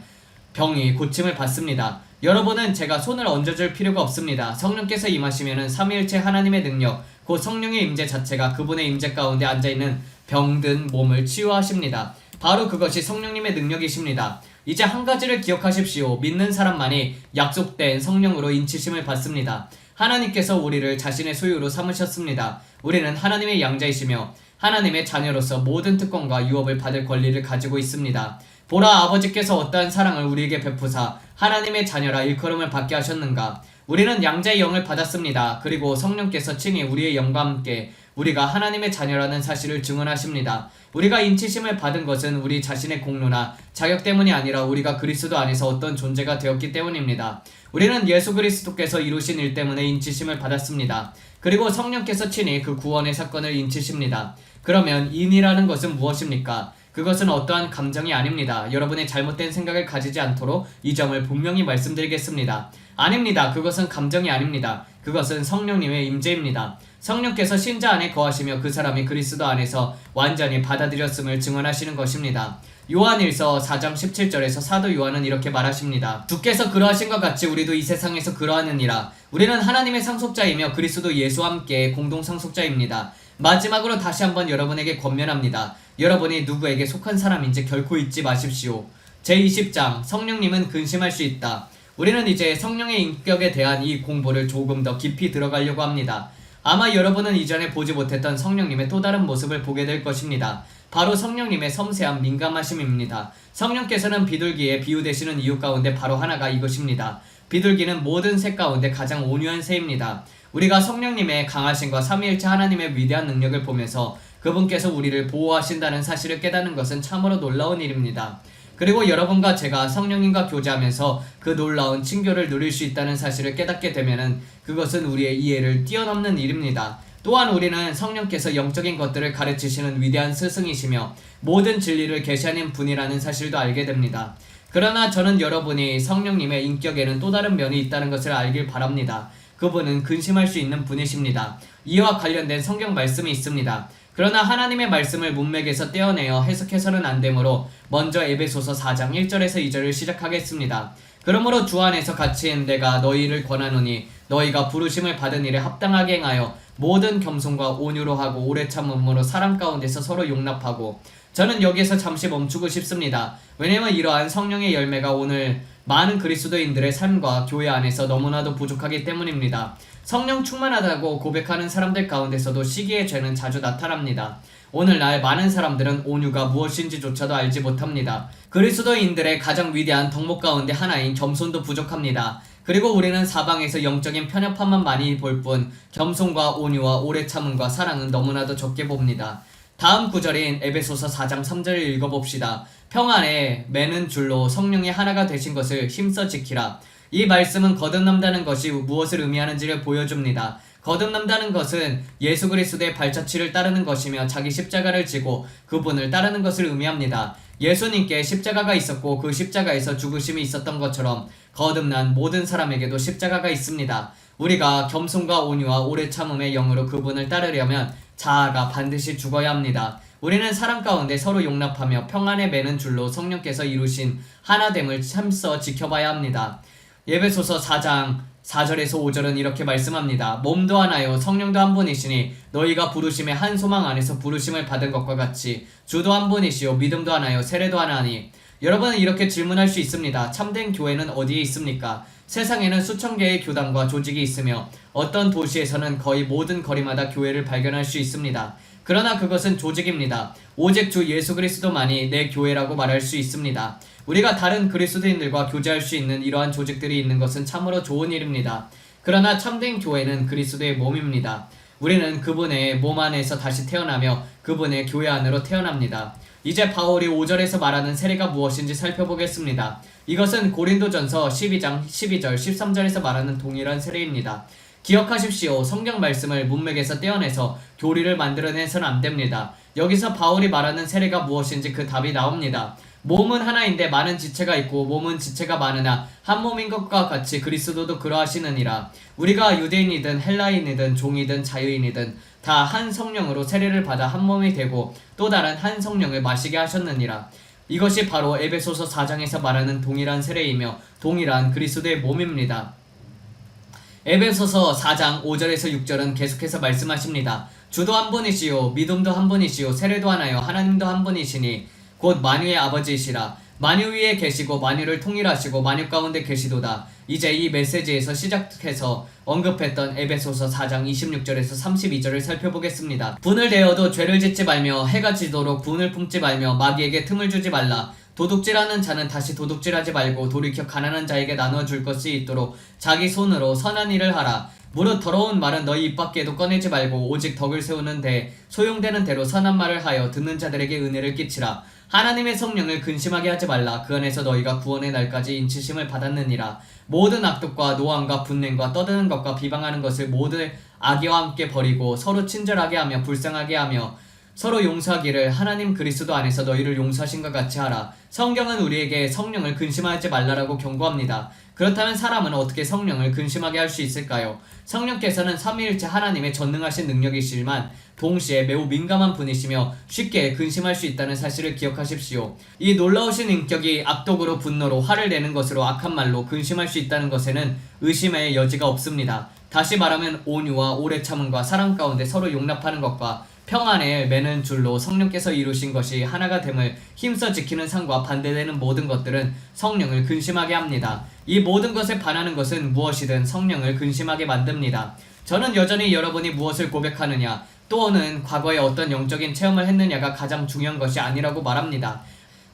병이 고침을 받습니다. 여러분은 제가 손을 얹어줄 필요가 없습니다. 성령께서 임하시면은 삼위일체 하나님의 능력, 곧 성령의 임재 자체가 그분의 임재 가운데 앉아있는 병든 몸을 치유하십니다. 바로 그것이 성령님의 능력이십니다. 이제 한 가지를 기억하십시오. 믿는 사람만이 약속된 성령으로 인치심을 받습니다. 하나님께서 우리를 자신의 소유로 삼으셨습니다. 우리는 하나님의 양자이시며 하나님의 자녀로서 모든 특권과 유업을 받을 권리를 가지고 있습니다. 보라, 아버지께서 어떠한 사랑을 우리에게 베푸사 하나님의 자녀라 일컬음을 받게 하셨는가. 우리는 양자의 영을 받았습니다. 그리고 성령께서 친히 우리의 영과 함께 우리가 하나님의 자녀라는 사실을 증언하십니다. 우리가 인치심을 받은 것은 우리 자신의 공로나 자격 때문이 아니라 우리가 그리스도 안에서 어떤 존재가 되었기 때문입니다. 우리는 예수 그리스도께서 이루신 일 때문에 인치심을 받았습니다. 그리고 성령께서 친히 그 구원의 사건을 인치십니다. 그러면 인이라는 것은 무엇입니까? 그것은 어떠한 감정이 아닙니다. 여러분의 잘못된 생각을 가지지 않도록 이 점을 분명히 말씀드리겠습니다. 아닙니다. 그것은 감정이 아닙니다. 그것은 성령님의 임재입니다. 성령께서 신자 안에 거하시며 그 사람이 그리스도 안에서 완전히 받아들였음을 증언하시는 것입니다. 요한일서 4장 17절에서 사도 요한은 이렇게 말하십니다. 주께서 그러하신 것 같이 우리도 이 세상에서 그러하느니라. 우리는 하나님의 상속자이며 그리스도 예수와 함께 공동 상속자입니다. 마지막으로 다시 한번 여러분에게 권면합니다. 여러분이 누구에게 속한 사람인지 결코 잊지 마십시오. 제20장 성령님은 근심할 수 있다. 우리는 이제 성령의 인격에 대한 이 공부를 조금 더 깊이 들어가려고 합니다. 아마 여러분은 이전에 보지 못했던 성령님의 또 다른 모습을 보게 될 것입니다. 바로 성령님의 섬세한 민감하심입니다. 성령께서는 비둘기에 비유되시는 이유 가운데 바로 하나가 이것입니다. 비둘기는 모든 새 가운데 가장 온유한 새입니다. 우리가 성령님의 강하심과 삼위일체 하나님의 위대한 능력을 보면서 그분께서 우리를 보호하신다는 사실을 깨닫는 것은 참으로 놀라운 일입니다. 그리고 여러분과 제가 성령님과 교제하면서 그 놀라운 친교를 누릴 수 있다는 사실을 깨닫게 되면은 그것은 우리의 이해를 뛰어넘는 일입니다. 또한 우리는 성령께서 영적인 것들을 가르치시는 위대한 스승이시며 모든 진리를 계시하는 분이라는 사실도 알게 됩니다. 그러나 저는 여러분이 성령님의 인격에는 또 다른 면이 있다는 것을 알길 바랍니다. 그분은 근심할 수 있는 분이십니다. 이와 관련된 성경 말씀이 있습니다. 그러나 하나님의 말씀을 문맥에서 떼어내어 해석해서는 안 되므로 먼저 에베소서 4장 1절에서 2절을 시작하겠습니다. 그러므로 주 안에서 갇힌 내가 너희를 권하노니 너희가 부르심을 받은 일에 합당하게 행하여 모든 겸손과 온유로 하고 오래 참음으로 사람 가운데서 서로 용납하고. 저는 여기에서 잠시 멈추고 싶습니다. 왜냐면 이러한 성령의 열매가 오늘 많은 그리스도인들의 삶과 교회 안에서 너무나도 부족하기 때문입니다. 성령 충만하다고 고백하는 사람들 가운데서도 시기의 죄는 자주 나타납니다. 오늘날 많은 사람들은 온유가 무엇인지조차도 알지 못합니다. 그리스도인들의 가장 위대한 덕목 가운데 하나인 겸손도 부족합니다. 그리고 우리는 사방에서 영적인 편협함만 많이 볼 뿐 겸손과 온유와 오래 참음과 사랑은 너무나도 적게 봅니다. 다음 구절인 에베소서 4장 3절을 읽어봅시다. 평안에 매는 줄로 성령의 하나가 되신 것을 힘써 지키라. 이 말씀은 거듭난다는 것이 무엇을 의미하는지를 보여줍니다. 거듭난다는 것은 예수 그리스도의 발자취를 따르는 것이며 자기 십자가를 지고 그분을 따르는 것을 의미합니다. 예수님께 십자가가 있었고 그 십자가에서 죽으심이 있었던 것처럼 거듭난 모든 사람에게도 십자가가 있습니다. 우리가 겸손과 온유와 오래 참음의 영으로 그분을 따르려면 자아가 반드시 죽어야 합니다. 우리는 사람 가운데 서로 용납하며 평안에 매는 줄로 성령께서 이루신 하나됨을 참써 지켜봐야 합니다. 에베소서 4장 4절에서 5절은 이렇게 말씀합니다. 몸도 하나요 성령도 한 분이시니 너희가 부르심의 한 소망 안에서 부르심을 받은 것과 같이 주도 한 분이시요 믿음도 하나요 세례도 하나니. 여러분은 이렇게 질문할 수 있습니다. 참된 교회는 어디에 있습니까? 세상에는 수천 개의 교단과 조직이 있으며 어떤 도시에서는 거의 모든 거리마다 교회를 발견할 수 있습니다. 그러나 그것은 조직입니다. 오직 주 예수 그리스도만이 내 교회라고 말할 수 있습니다. 우리가 다른 그리스도인들과 교제할 수 있는 이러한 조직들이 있는 것은 참으로 좋은 일입니다. 그러나 참된 교회는 그리스도의 몸입니다. 우리는 그분의 몸 안에서 다시 태어나며 그분의 교회 안으로 태어납니다. 이제 바울이 5절에서 말하는 세례가 무엇인지 살펴보겠습니다. 이것은 고린도전서 12장 12절 13절에서 말하는 동일한 세례입니다. 기억하십시오. 성경 말씀을 문맥에서 떼어내서 교리를 만들어내서는 안 됩니다. 여기서 바울이 말하는 세례가 무엇인지 그 답이 나옵니다. 몸은 하나인데 많은 지체가 있고 몸은 지체가 많으나 한 몸인 것과 같이 그리스도도 그러하시느니라. 우리가 유대인이든 헬라인이든 종이든 자유인이든 다 한 성령으로 세례를 받아 한 몸이 되고 또 다른 한 성령을 마시게 하셨느니라. 이것이 바로 에베소서 4장에서 말하는 동일한 세례이며 동일한 그리스도의 몸입니다. 에베소서 4장 5절에서 6절은 계속해서 말씀하십니다. 주도 한 분이시요 믿음도 한 분이시요 세례도 하나요 하나님도 한 분이시니 곧 만유의 아버지이시라. 만유 위에 계시고 만유를 통일하시고 만유 가운데 계시도다. 이제 이 메시지에서 시작해서 언급했던 에베소서 4장 26절에서 32절을 살펴보겠습니다. 분을 대어도 죄를 짓지 말며 해가 지도록 분을 품지 말며 마귀에게 틈을 주지 말라. 도둑질하는 자는 다시 도둑질하지 말고 돌이켜 가난한 자에게 나눠줄 것이 있도록 자기 손으로 선한 일을 하라. 무릇 더러운 말은 너희 입 밖에도 꺼내지 말고 오직 덕을 세우는 데 소용되는 대로 선한 말을 하여 듣는 자들에게 은혜를 끼치라. 하나님의 성령을 근심하게 하지 말라. 그 안에서 너희가 구원의 날까지 인치심을 받았느니라. 모든 악독과 노함과 분냄과 떠드는 것과 비방하는 것을 모두 악의와 함께 버리고 서로 친절하게 하며 불쌍하게 하며 서로 용서하기를 하나님 그리스도 안에서 너희를 용서하신 것 같이 하라. 성경은 우리에게 성령을 근심하지 말라라고 경고합니다. 그렇다면 사람은 어떻게 성령을 근심하게 할 수 있을까요? 성령께서는 삼위일체 하나님의 전능하신 능력이시지만 동시에 매우 민감한 분이시며 쉽게 근심할 수 있다는 사실을 기억하십시오. 이 놀라우신 인격이 악독으로 분노로 화를 내는 것으로 악한 말로 근심할 수 있다는 것에는 의심의 여지가 없습니다. 다시 말하면 온유와 오래 참음과 사랑 가운데 서로 용납하는 것과 평안을 매는 줄로 성령께서 이루신 것이 하나가 됨을 힘써 지키는 삶과 반대되는 모든 것들은 성령을 근심하게 합니다. 이 모든 것에 반하는 것은 무엇이든 성령을 근심하게 만듭니다. 저는 여전히 여러분이 무엇을 고백하느냐 또는 과거에 어떤 영적인 체험을 했느냐가 가장 중요한 것이 아니라고 말합니다.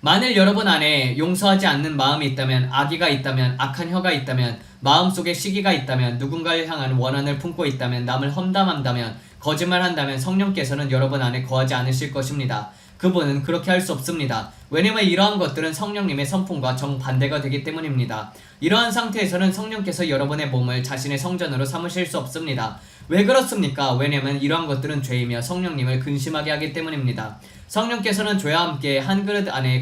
만일 여러분 안에 용서하지 않는 마음이 있다면, 악의가 있다면, 악한 혀가 있다면, 마음속에 시기가 있다면, 누군가를 향한 원한을 품고 있다면, 남을 험담한다면, 거짓말한다면 성령께서는 여러분 안에 거하지 않으실 것입니다. 그분은 그렇게 할 수 없습니다. 왜냐면 이러한 것들은 성령님의 선풍과 정반대가 되기 때문입니다. 이러한 상태에서는 성령께서 여러분의 몸을 자신의 성전으로 삼으실 수 없습니다. 왜 그렇습니까? 왜냐면 이러한 것들은 죄이며 성령님을 근심하게 하기 때문입니다. 성령께서는 죄와 함께 한 그릇 안에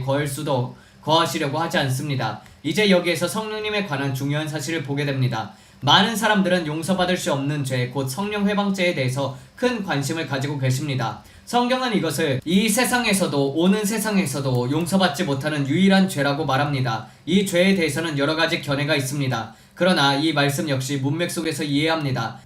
거하시려고 하지 않습니다. 이제 여기에서 성령님에 관한 중요한 사실을 보게 됩니다. 많은 사람들은 용서받을 수 없는 죄, 곧 성령 회방죄에 대해서 큰 관심을 가지고 계십니다. 성경은 이것을 이 세상에서도 오는 세상에서도 용서받지 못하는 유일한 죄라고 말합니다. 이 죄에 대해서는 여러 가지 견해가 있습니다. 그러나 이 말씀 역시 문맥 속에서 이해합니다.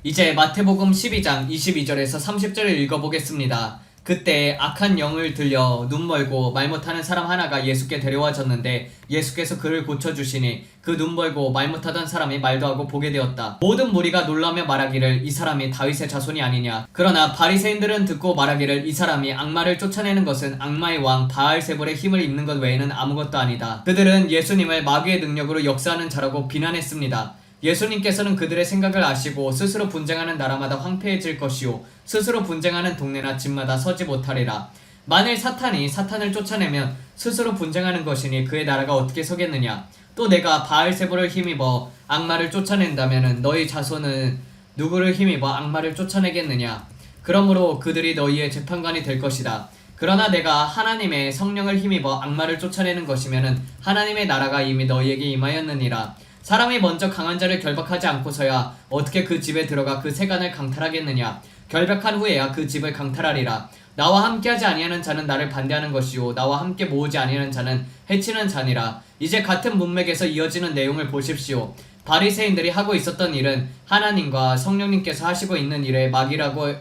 이제 마태복음 12장 22절에서 30절을 읽어보겠습니다. 그때 악한 영을 들려 눈 멀고 말 못하는 사람 하나가 예수께 데려와졌는데 예수께서 그를 고쳐주시니 그 눈 멀고 말 못하던 사람이 말도 하고 보게 되었다. 모든 무리가 놀라며 말하기를 이 사람이 다윗의 자손이 아니냐. 그러나 바리새인들은 듣고 말하기를 이 사람이 악마를 쫓아내는 것은 악마의 왕 바알세불의 힘을 입는 것 외에는 아무것도 아니다. 그들은 예수님을 마귀의 능력으로 역사하는 자라고 비난했습니다. 예수님께서는 그들의 생각을 아시고 스스로 분쟁하는 나라마다 황폐해질 것이요 스스로 분쟁하는 동네나 집마다 서지 못하리라. 만일 사탄이 사탄을 쫓아내면 스스로 분쟁하는 것이니 그의 나라가 어떻게 서겠느냐. 또 내가 바알세불을 힘입어 악마를 쫓아낸다면 너희 자손은 누구를 힘입어 악마를 쫓아내겠느냐. 그러므로 그들이 너희의 재판관이 될 것이다. 그러나 내가 하나님의 성령을 힘입어 악마를 쫓아내는 것이면은 하나님의 나라가 이미 너희에게 임하였느니라. 사람이 먼저 강한 자를 결박하지 않고서야 어떻게 그 집에 들어가 그 세간을 강탈하겠느냐. 결박한 후에야 그 집을 강탈하리라. 나와 함께하지 아니하는 자는 나를 반대하는 것이요 나와 함께 모으지 아니하는 자는 해치는 자니라. 이제 같은 문맥에서 이어지는 내용을 보십시오. 바리새인들이 하고 있었던 일은 하나님과 성령님께서 하시고 있는 일의 막이라고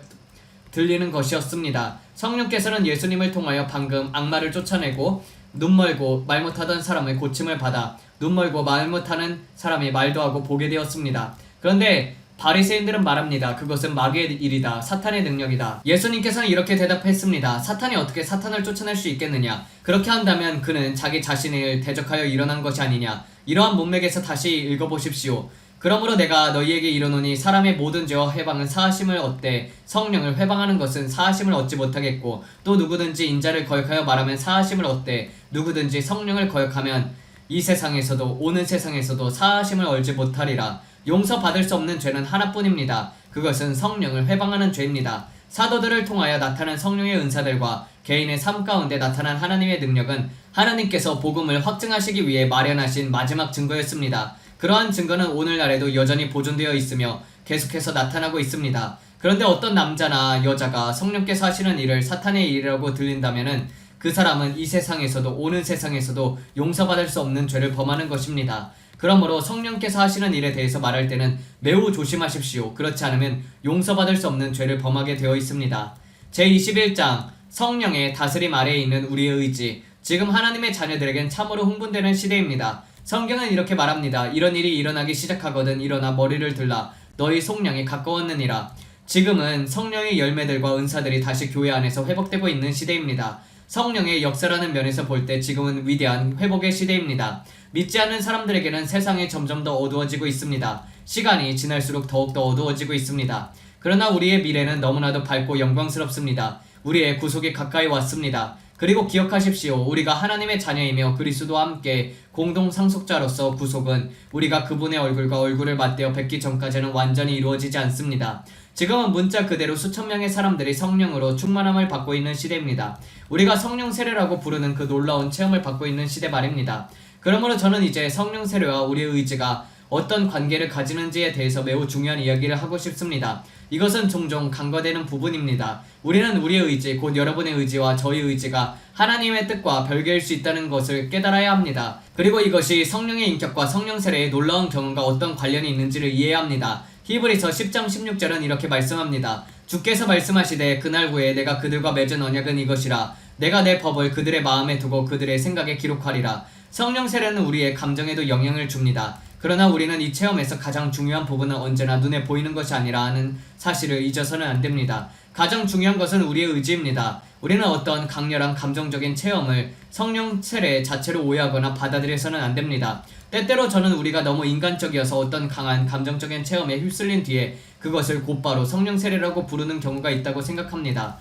들리는 것이었습니다. 성령께서는 예수님을 통하여 방금 악마를 쫓아내고 눈 멀고 말 못하던 사람의 고침을 받아 눈 멀고 말 못하는 사람이 말도 하고 보게 되었습니다. 그런데 바리새인들은 말합니다. 그것은 마귀의 일이다. 사탄의 능력이다. 예수님께서는 이렇게 대답했습니다. 사탄이 어떻게 사탄을 쫓아낼 수 있겠느냐. 그렇게 한다면 그는 자기 자신을 대적하여 일어난 것이 아니냐. 이러한 문맥에서 다시 읽어보십시오. 그러므로 내가 너희에게 이르노니 사람의 모든 죄와 회방은 사하심을 얻되 성령을 회방하는 것은 사하심을 얻지 못하겠고 또 누구든지 인자를 거역하여 말하면 사하심을 얻되 누구든지 성령을 거역하면 이 세상에서도 오는 세상에서도 사하심을 얻지 못하리라. 용서받을 수 없는 죄는 하나뿐입니다. 그것은 성령을 회방하는 죄입니다. 사도들을 통하여 나타난 성령의 은사들과 개인의 삶 가운데 나타난 하나님의 능력은 하나님께서 복음을 확증하시기 위해 마련하신 마지막 증거였습니다. 그러한 증거는 오늘날에도 여전히 보존되어 있으며 계속해서 나타나고 있습니다. 그런데 어떤 남자나 여자가 성령께서 하시는 일을 사탄의 일이라고 들린다면은 그 사람은 이 세상에서도 오는 세상에서도 용서받을 수 없는 죄를 범하는 것입니다. 그러므로 성령께서 하시는 일에 대해서 말할 때는 매우 조심하십시오. 그렇지 않으면 용서받을 수 없는 죄를 범하게 되어 있습니다. 제21장 성령의 다스림 아래에 있는 우리의 의지. 지금 하나님의 자녀들에겐 참으로 흥분되는 시대입니다. 성경은 이렇게 말합니다. 이런 일이 일어나기 시작하거든 일어나 머리를 들라. 너희 속량이 가까웠느니라. 지금은 성령의 열매들과 은사들이 다시 교회 안에서 회복되고 있는 시대입니다. 성령의 역사라는 면에서 볼 때 지금은 위대한 회복의 시대입니다. 믿지 않는 사람들에게는 세상이 점점 더 어두워지고 있습니다. 시간이 지날수록 더욱더 어두워지고 있습니다. 그러나 우리의 미래는 너무나도 밝고 영광스럽습니다. 우리의 구속이 가까이 왔습니다. 그리고 기억하십시오. 우리가 하나님의 자녀이며 그리스도와 함께 공동 상속자로서 구속은 우리가 그분의 얼굴과 얼굴을 맞대어 뵙기 전까지는 완전히 이루어지지 않습니다. 지금은 문자 그대로 수천 명의 사람들이 성령으로 충만함을 받고 있는 시대입니다. 우리가 성령 세례라고 부르는 그 놀라운 체험을 받고 있는 시대 말입니다. 그러므로 저는 이제 성령 세례와 우리의 의지가 어떤 관계를 가지는지에 대해서 매우 중요한 이야기를 하고 싶습니다. 이것은 종종 간과되는 부분입니다. 우리는 우리의 의지, 곧 여러분의 의지와 저희 의지가 하나님의 뜻과 별개일 수 있다는 것을 깨달아야 합니다. 그리고 이것이 성령의 인격과 성령 세례의 놀라운 경험과 어떤 관련이 있는지를 이해해야 합니다. 히브리서 10장 16절은 이렇게 말씀합니다. 주께서 말씀하시되 그날 후에 내가 그들과 맺은 언약은 이것이라. 내가 내 법을 그들의 마음에 두고 그들의 생각에 기록하리라. 성령 세례는 우리의 감정에도 영향을 줍니다. 그러나 우리는 이 체험에서 가장 중요한 부분은 언제나 눈에 보이는 것이 아니라 하는 사실을 잊어서는 안 됩니다. 가장 중요한 것은 우리의 의지입니다. 우리는 어떤 강렬한 감정적인 체험을 성령 세례 자체로 오해하거나 받아들여서는 안 됩니다. 때때로 저는 우리가 너무 인간적이어서 어떤 강한 감정적인 체험에 휩쓸린 뒤에 그것을 곧바로 성령 세례라고 부르는 경우가 있다고 생각합니다.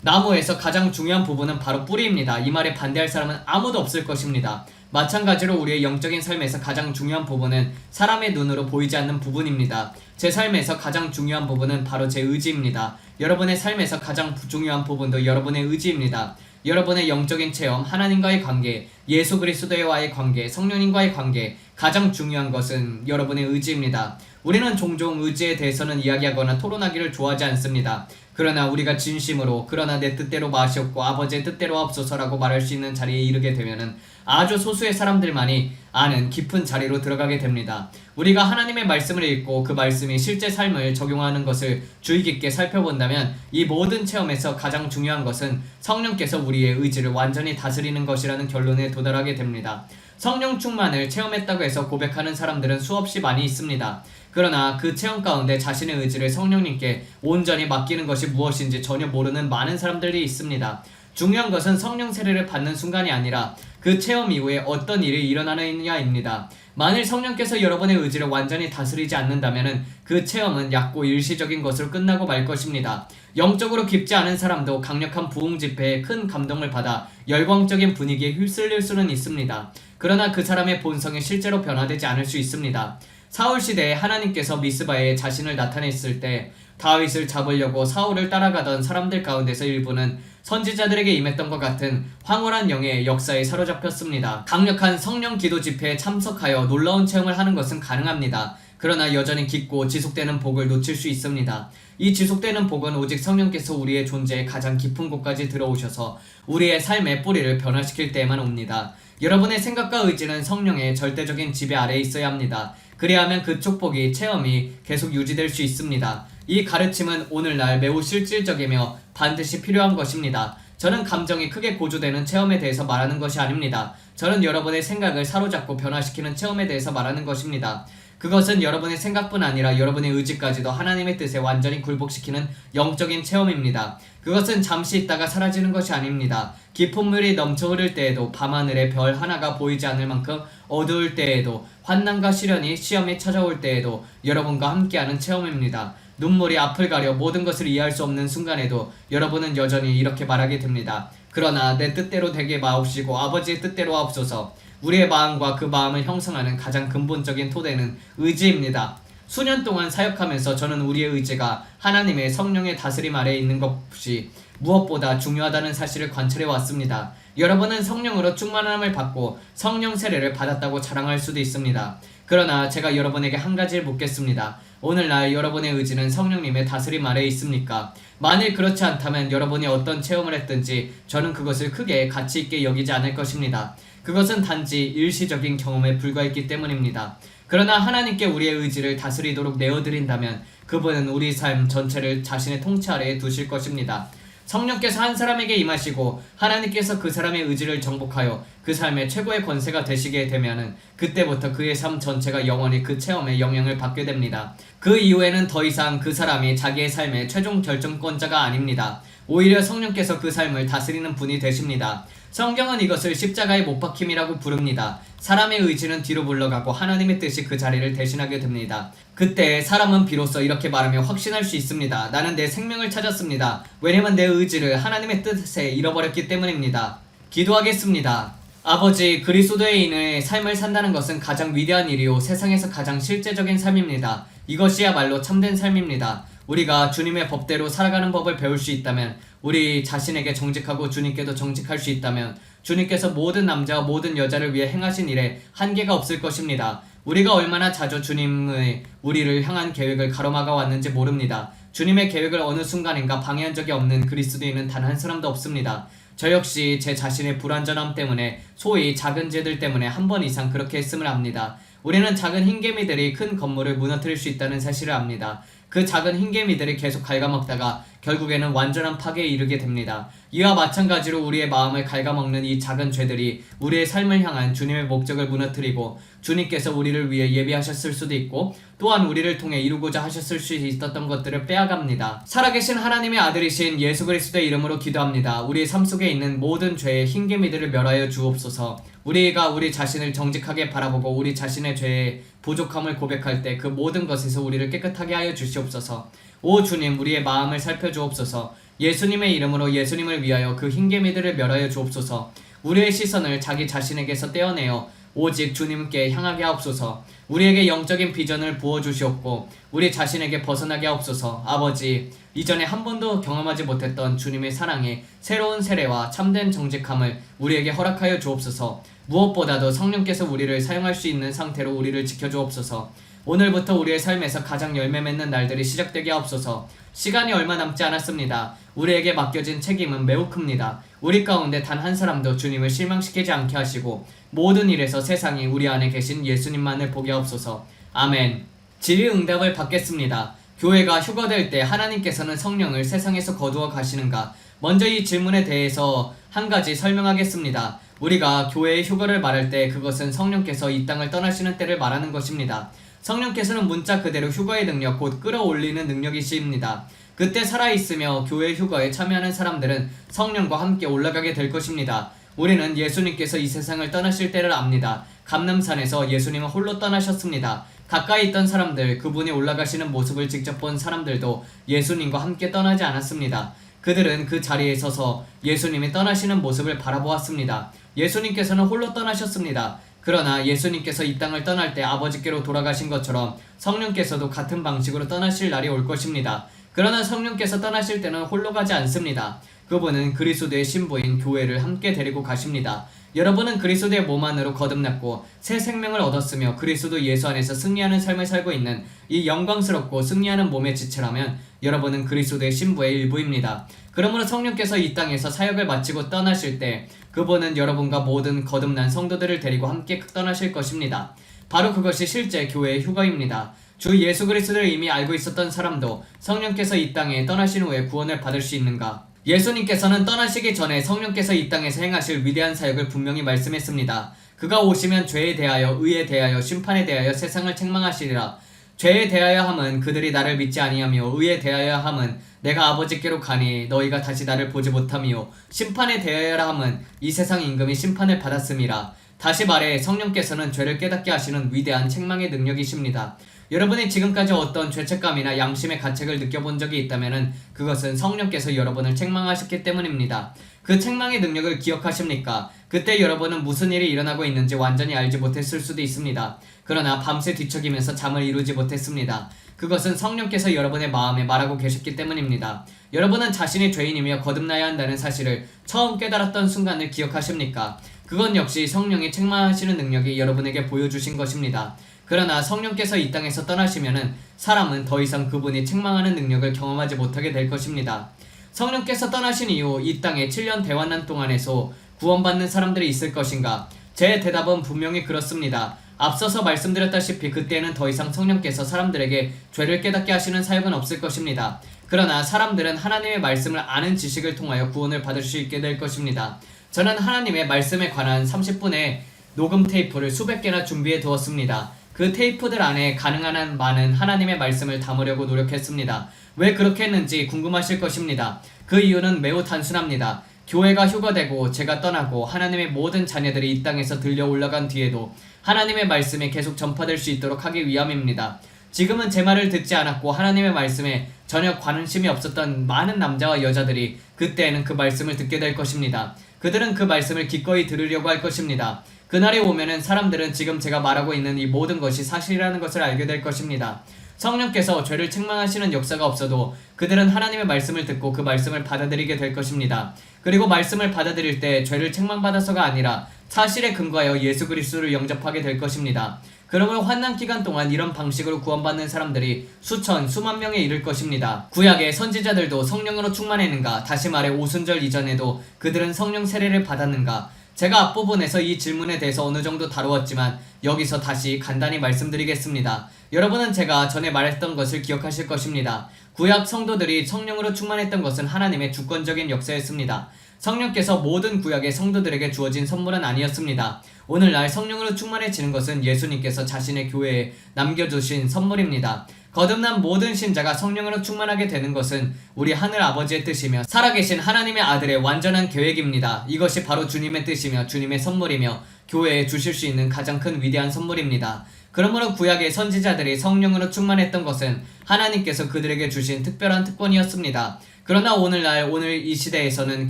나무에서 가장 중요한 부분은 바로 뿌리입니다. 이 말에 반대할 사람은 아무도 없을 것입니다. 마찬가지로 우리의 영적인 삶에서 가장 중요한 부분은 사람의 눈으로 보이지 않는 부분입니다. 제 삶에서 가장 중요한 부분은 바로 제 의지입니다. 여러분의 삶에서 가장 중요한 부분도 여러분의 의지입니다. 여러분의 영적인 체험, 하나님과의 관계, 예수 그리스도와의 관계, 성령님과의 관계, 가장 중요한 것은 여러분의 의지입니다. 우리는 종종 의지에 대해서는 이야기하거나 토론하기를 좋아하지 않습니다. 그러나 우리가 진심으로 그러나 내 뜻대로 마시옵고 아버지의 뜻대로 하옵소서라고 말할 수 있는 자리에 이르게 되면은 아주 소수의 사람들만이 아는 깊은 자리로 들어가게 됩니다. 우리가 하나님의 말씀을 읽고 그 말씀이 실제 삶을 적용하는 것을 주의 깊게 살펴본다면 이 모든 체험에서 가장 중요한 것은 성령께서 우리의 의지를 완전히 다스리는 것이라는 결론에 도달하게 됩니다. 성령 충만을 체험했다고 해서 고백하는 사람들은 수없이 많이 있습니다. 그러나 그 체험 가운데 자신의 의지를 성령님께 온전히 맡기는 것이 무엇인지 전혀 모르는 많은 사람들이 있습니다. 중요한 것은 성령 세례를 받는 순간이 아니라 그 체험 이후에 어떤 일이 일어나느냐입니다. 만일 성령께서 여러분의 의지를 완전히 다스리지 않는다면 그 체험은 얕고 일시적인 것으로 끝나고 말 것입니다. 영적으로 깊지 않은 사람도 강력한 부흥 집회에 큰 감동을 받아 열광적인 분위기에 휩쓸릴 수는 있습니다. 그러나 그 사람의 본성이 실제로 변화되지 않을 수 있습니다. 사울 시대에 하나님께서 미스바에 자신을 나타냈을 때 다윗을 잡으려고 사울을 따라가던 사람들 가운데서 일부는 선지자들에게 임했던 것 같은 황홀한 영의 역사에 사로잡혔습니다. 강력한 성령 기도 집회에 참석하여 놀라운 체험을 하는 것은 가능합니다. 그러나 여전히 깊고 지속되는 복을 놓칠 수 있습니다. 이 지속되는 복은 오직 성령께서 우리의 존재의 가장 깊은 곳까지 들어오셔서 우리의 삶의 뿌리를 변화시킬 때에만 옵니다. 여러분의 생각과 의지는 성령의 절대적인 지배 아래에 있어야 합니다. 그래야만 그 축복이 체험이 계속 유지될 수 있습니다. 이 가르침은 오늘날 매우 실질적이며 반드시 필요한 것입니다. 저는 감정이 크게 고조되는 체험에 대해서 말하는 것이 아닙니다. 저는 여러분의 생각을 사로잡고 변화시키는 체험에 대해서 말하는 것입니다. 그것은 여러분의 생각뿐 아니라 여러분의 의지까지도 하나님의 뜻에 완전히 굴복시키는 영적인 체험입니다. 그것은 잠시 있다가 사라지는 것이 아닙니다. 깊은 물이 넘쳐 흐를 때에도 밤하늘에 별 하나가 보이지 않을 만큼 어두울 때에도 환난과 시련이 시험이 찾아올 때에도 여러분과 함께하는 체험입니다. 눈물이 앞을 가려 모든 것을 이해할 수 없는 순간에도 여러분은 여전히 이렇게 말하게 됩니다. 그러나 내 뜻대로 되게 마옵시고 아버지의 뜻대로 하옵소서. 우리의 마음과 그 마음을 형성하는 가장 근본적인 토대는 의지입니다. 수년 동안 사역하면서 저는 우리의 의지가 하나님의 성령의 다스림 아래에 있는 것이 무엇보다 중요하다는 사실을 관찰해 왔습니다. 여러분은 성령으로 충만함을 받고 성령 세례를 받았다고 자랑할 수도 있습니다. 그러나 제가 여러분에게 한 가지를 묻겠습니다. 오늘날 여러분의 의지는 성령님의 다스림 아래에 있습니까? 만일 그렇지 않다면 여러분이 어떤 체험을 했든지 저는 그것을 크게 가치 있게 여기지 않을 것입니다. 그것은 단지 일시적인 경험에 불과했기 때문입니다. 그러나 하나님께 우리의 의지를 다스리도록 내어드린다면 그분은 우리 삶 전체를 자신의 통치 아래에 두실 것입니다. 성령께서 한 사람에게 임하시고 하나님께서 그 사람의 의지를 정복하여 그 삶의 최고의 권세가 되시게 되면은 그때부터 그의 삶 전체가 영원히 그 체험에 영향을 받게 됩니다. 그 이후에는 더 이상 그 사람이 자기의 삶의 최종 결정권자가 아닙니다. 오히려 성령께서 그 삶을 다스리는 분이 되십니다. 성경은 이것을 십자가의 못 박힘이라고 부릅니다. 사람의 의지는 뒤로 물러가고 하나님의 뜻이 그 자리를 대신하게 됩니다. 그때 사람은 비로소 이렇게 말하며 확신할 수 있습니다. 나는 내 생명을 찾았습니다. 왜냐면 내 의지를 하나님의 뜻에 잃어버렸기 때문입니다. 기도하겠습니다. 아버지, 그리스도인의 삶을 산다는 것은 가장 위대한 일이요 세상에서 가장 실제적인 삶입니다. 이것이야말로 참된 삶입니다. 우리가 주님의 법대로 살아가는 법을 배울 수 있다면, 우리 자신에게 정직하고 주님께도 정직할 수 있다면 주님께서 모든 남자와 모든 여자를 위해 행하신 일에 한계가 없을 것입니다. 우리가 얼마나 자주 주님의 우리를 향한 계획을 가로막아 왔는지 모릅니다. 주님의 계획을 어느 순간인가 방해한 적이 없는 그리스도인은 단 한 사람도 없습니다. 저 역시 제 자신의 불완전함 때문에, 소위 작은 죄들 때문에 한 번 이상 그렇게 했음을 압니다. 우리는 작은 흰개미들이 큰 건물을 무너뜨릴 수 있다는 사실을 압니다. 그 작은 흰개미들이 계속 갉아먹다가 결국에는 완전한 파괴에 이르게 됩니다. 이와 마찬가지로 우리의 마음을 갉아먹는 이 작은 죄들이 우리의 삶을 향한 주님의 목적을 무너뜨리고, 주님께서 우리를 위해 예비하셨을 수도 있고 또한 우리를 통해 이루고자 하셨을 수 있었던 것들을 빼앗갑니다. 살아계신 하나님의 아들이신 예수 그리스도의 이름으로 기도합니다. 우리의 삶 속에 있는 모든 죄의 흰개미들을 멸하여 주옵소서. 우리가 우리 자신을 정직하게 바라보고 우리 자신의 죄의 부족함을 고백할 때 그 모든 것에서 우리를 깨끗하게 하여 주시옵소서. 오 주님, 우리의 마음을 살펴주옵소서. 예수님의 이름으로 예수님을 위하여 그 흰개미들을 멸하여 주옵소서. 우리의 시선을 자기 자신에게서 떼어내어 오직 주님께 향하게 하옵소서. 우리에게 영적인 비전을 부어주시옵고 우리 자신에게 벗어나게 하옵소서. 아버지, 이전에 한 번도 경험하지 못했던 주님의 사랑의 새로운 세례와 참된 정직함을 우리에게 허락하여 주옵소서. 무엇보다도 성령께서 우리를 사용할 수 있는 상태로 우리를 지켜주옵소서. 오늘부터 우리의 삶에서 가장 열매 맺는 날들이 시작되게 하옵소서. 시간이 얼마 남지 않았습니다. 우리에게 맡겨진 책임은 매우 큽니다. 우리 가운데 단 한 사람도 주님을 실망시키지 않게 하시고 모든 일에서 세상이 우리 안에 계신 예수님만을 보게 하옵소서. 아멘. 질의응답을 받겠습니다. 교회가 휴거될 때 하나님께서는 성령을 세상에서 거두어 가시는가? 먼저 이 질문에 대해서 한 가지 설명하겠습니다. 우리가 교회의 휴거를 말할 때 그것은 성령께서 이 땅을 떠나시는 때를 말하는 것입니다. 성령께서는 문자 그대로 휴거의 능력, 곧 끌어올리는 능력이십니다. 그때 살아있으며 교회 휴거에 참여하는 사람들은 성령과 함께 올라가게 될 것입니다. 우리는 예수님께서 이 세상을 떠나실 때를 압니다. 감람산에서 예수님은 홀로 떠나셨습니다. 가까이 있던 사람들, 그분이 올라가시는 모습을 직접 본 사람들도 예수님과 함께 떠나지 않았습니다. 그들은 그 자리에 서서 예수님이 떠나시는 모습을 바라보았습니다. 예수님께서는 홀로 떠나셨습니다. 그러나 예수님께서 이 땅을 떠날 때 아버지께로 돌아가신 것처럼 성령께서도 같은 방식으로 떠나실 날이 올 것입니다. 그러나 성령께서 떠나실 때는 홀로 가지 않습니다. 그분은 그리스도의 신부인 교회를 함께 데리고 가십니다. 여러분은 그리스도의 몸 안으로 거듭났고 새 생명을 얻었으며 그리스도 예수 안에서 승리하는 삶을 살고 있는 이 영광스럽고 승리하는 몸의 지체라면 여러분은 그리스도의 신부의 일부입니다. 그러므로 성령께서 이 땅에서 사역을 마치고 떠나실 때 그분은 여러분과 모든 거듭난 성도들을 데리고 함께 떠나실 것입니다. 바로 그것이 실제 교회의 휴거입니다. 주 예수 그리스도를 이미 알고 있었던 사람도 성령께서 이 땅에 떠나신 후에 구원을 받을 수 있는가? 예수님께서는 떠나시기 전에 성령께서 이 땅에서 행하실 위대한 사역을 분명히 말씀했습니다. 그가 오시면 죄에 대하여, 의에 대하여, 심판에 대하여 세상을 책망하시리라. 죄에 대하여 함은 그들이 나를 믿지 아니하며, 의에 대하여 함은 내가 아버지께로 가니 너희가 다시 나를 보지 못하며, 심판에 대하여라 함은 이 세상 임금이 심판을 받았음이라. 다시 말해 성령께서는 죄를 깨닫게 하시는 위대한 책망의 능력이십니다. 여러분이 지금까지 어떤 죄책감이나 양심의 가책을 느껴본 적이 있다면 그것은 성령께서 여러분을 책망하셨기 때문입니다. 그 책망의 능력을 기억하십니까? 그때 여러분은 무슨 일이 일어나고 있는지 완전히 알지 못했을 수도 있습니다. 그러나 밤새 뒤척이면서 잠을 이루지 못했습니다. 그것은 성령께서 여러분의 마음에 말하고 계셨기 때문입니다. 여러분은 자신이 죄인이며 거듭나야 한다는 사실을 처음 깨달았던 순간을 기억하십니까? 그건 역시 성령이 책망하시는 능력이 여러분에게 보여주신 것입니다. 그러나 성령께서 이 땅에서 떠나시면은 사람은 더 이상 그분이 책망하는 능력을 경험하지 못하게 될 것입니다. 성령께서 떠나신 이후 이 땅에 7년 대환란 동안에서 구원받는 사람들이 있을 것인가? 제 대답은 분명히 그렇습니다. 앞서서 말씀드렸다시피 그때는 더 이상 성령께서 사람들에게 죄를 깨닫게 하시는 사역은 없을 것입니다. 그러나 사람들은 하나님의 말씀을 아는 지식을 통하여 구원을 받을 수 있게 될 것입니다. 저는 하나님의 말씀에 관한 30분의 녹음 테이프를 수백 개나 준비해 두었습니다. 그 테이프들 안에 가능한 한 많은 하나님의 말씀을 담으려고 노력했습니다. 왜 그렇게 했는지 궁금하실 것입니다. 그 이유는 매우 단순합니다. 교회가 휴거되고 제가 떠나고 하나님의 모든 자녀들이 이 땅에서 들려 올라간 뒤에도 하나님의 말씀이 계속 전파될 수 있도록 하기 위함입니다. 지금은 제 말을 듣지 않았고 하나님의 말씀에 전혀 관심이 없었던 많은 남자와 여자들이 그때에는 그 말씀을 듣게 될 것입니다. 그들은 그 말씀을 기꺼이 들으려고 할 것입니다. 그날이 오면은 사람들은 지금 제가 말하고 있는 이 모든 것이 사실이라는 것을 알게 될 것입니다. 성령께서 죄를 책망하시는 역사가 없어도 그들은 하나님의 말씀을 듣고 그 말씀을 받아들이게 될 것입니다. 그리고 말씀을 받아들일 때 죄를 책망받아서가 아니라 사실에 근거하여 예수 그리스도를 영접하게 될 것입니다. 그러므로 환난 기간 동안 이런 방식으로 구원받는 사람들이 수천, 수만 명에 이를 것입니다. 구약의 선지자들도 성령으로 충만했는가? 다시 말해 오순절 이전에도 그들은 성령 세례를 받았는가? 제가 앞부분에서 이 질문에 대해서 어느 정도 다루었지만 여기서 다시 간단히 말씀드리겠습니다. 여러분은 제가 전에 말했던 것을 기억하실 것입니다. 구약 성도들이 성령으로 충만했던 것은 하나님의 주권적인 역사였습니다. 성령께서 모든 구약의 성도들에게 주어진 선물은 아니었습니다. 오늘날 성령으로 충만해지는 것은 예수님께서 자신의 교회에 남겨주신 선물입니다. 거듭난 모든 신자가 성령으로 충만하게 되는 것은 우리 하늘 아버지의 뜻이며 살아계신 하나님의 아들의 완전한 계획입니다. 이것이 바로 주님의 뜻이며 주님의 선물이며 교회에 주실 수 있는 가장 큰 위대한 선물입니다. 그러므로 구약의 선지자들이 성령으로 충만했던 것은 하나님께서 그들에게 주신 특별한 특권이었습니다. 그러나 오늘 이 시대에서는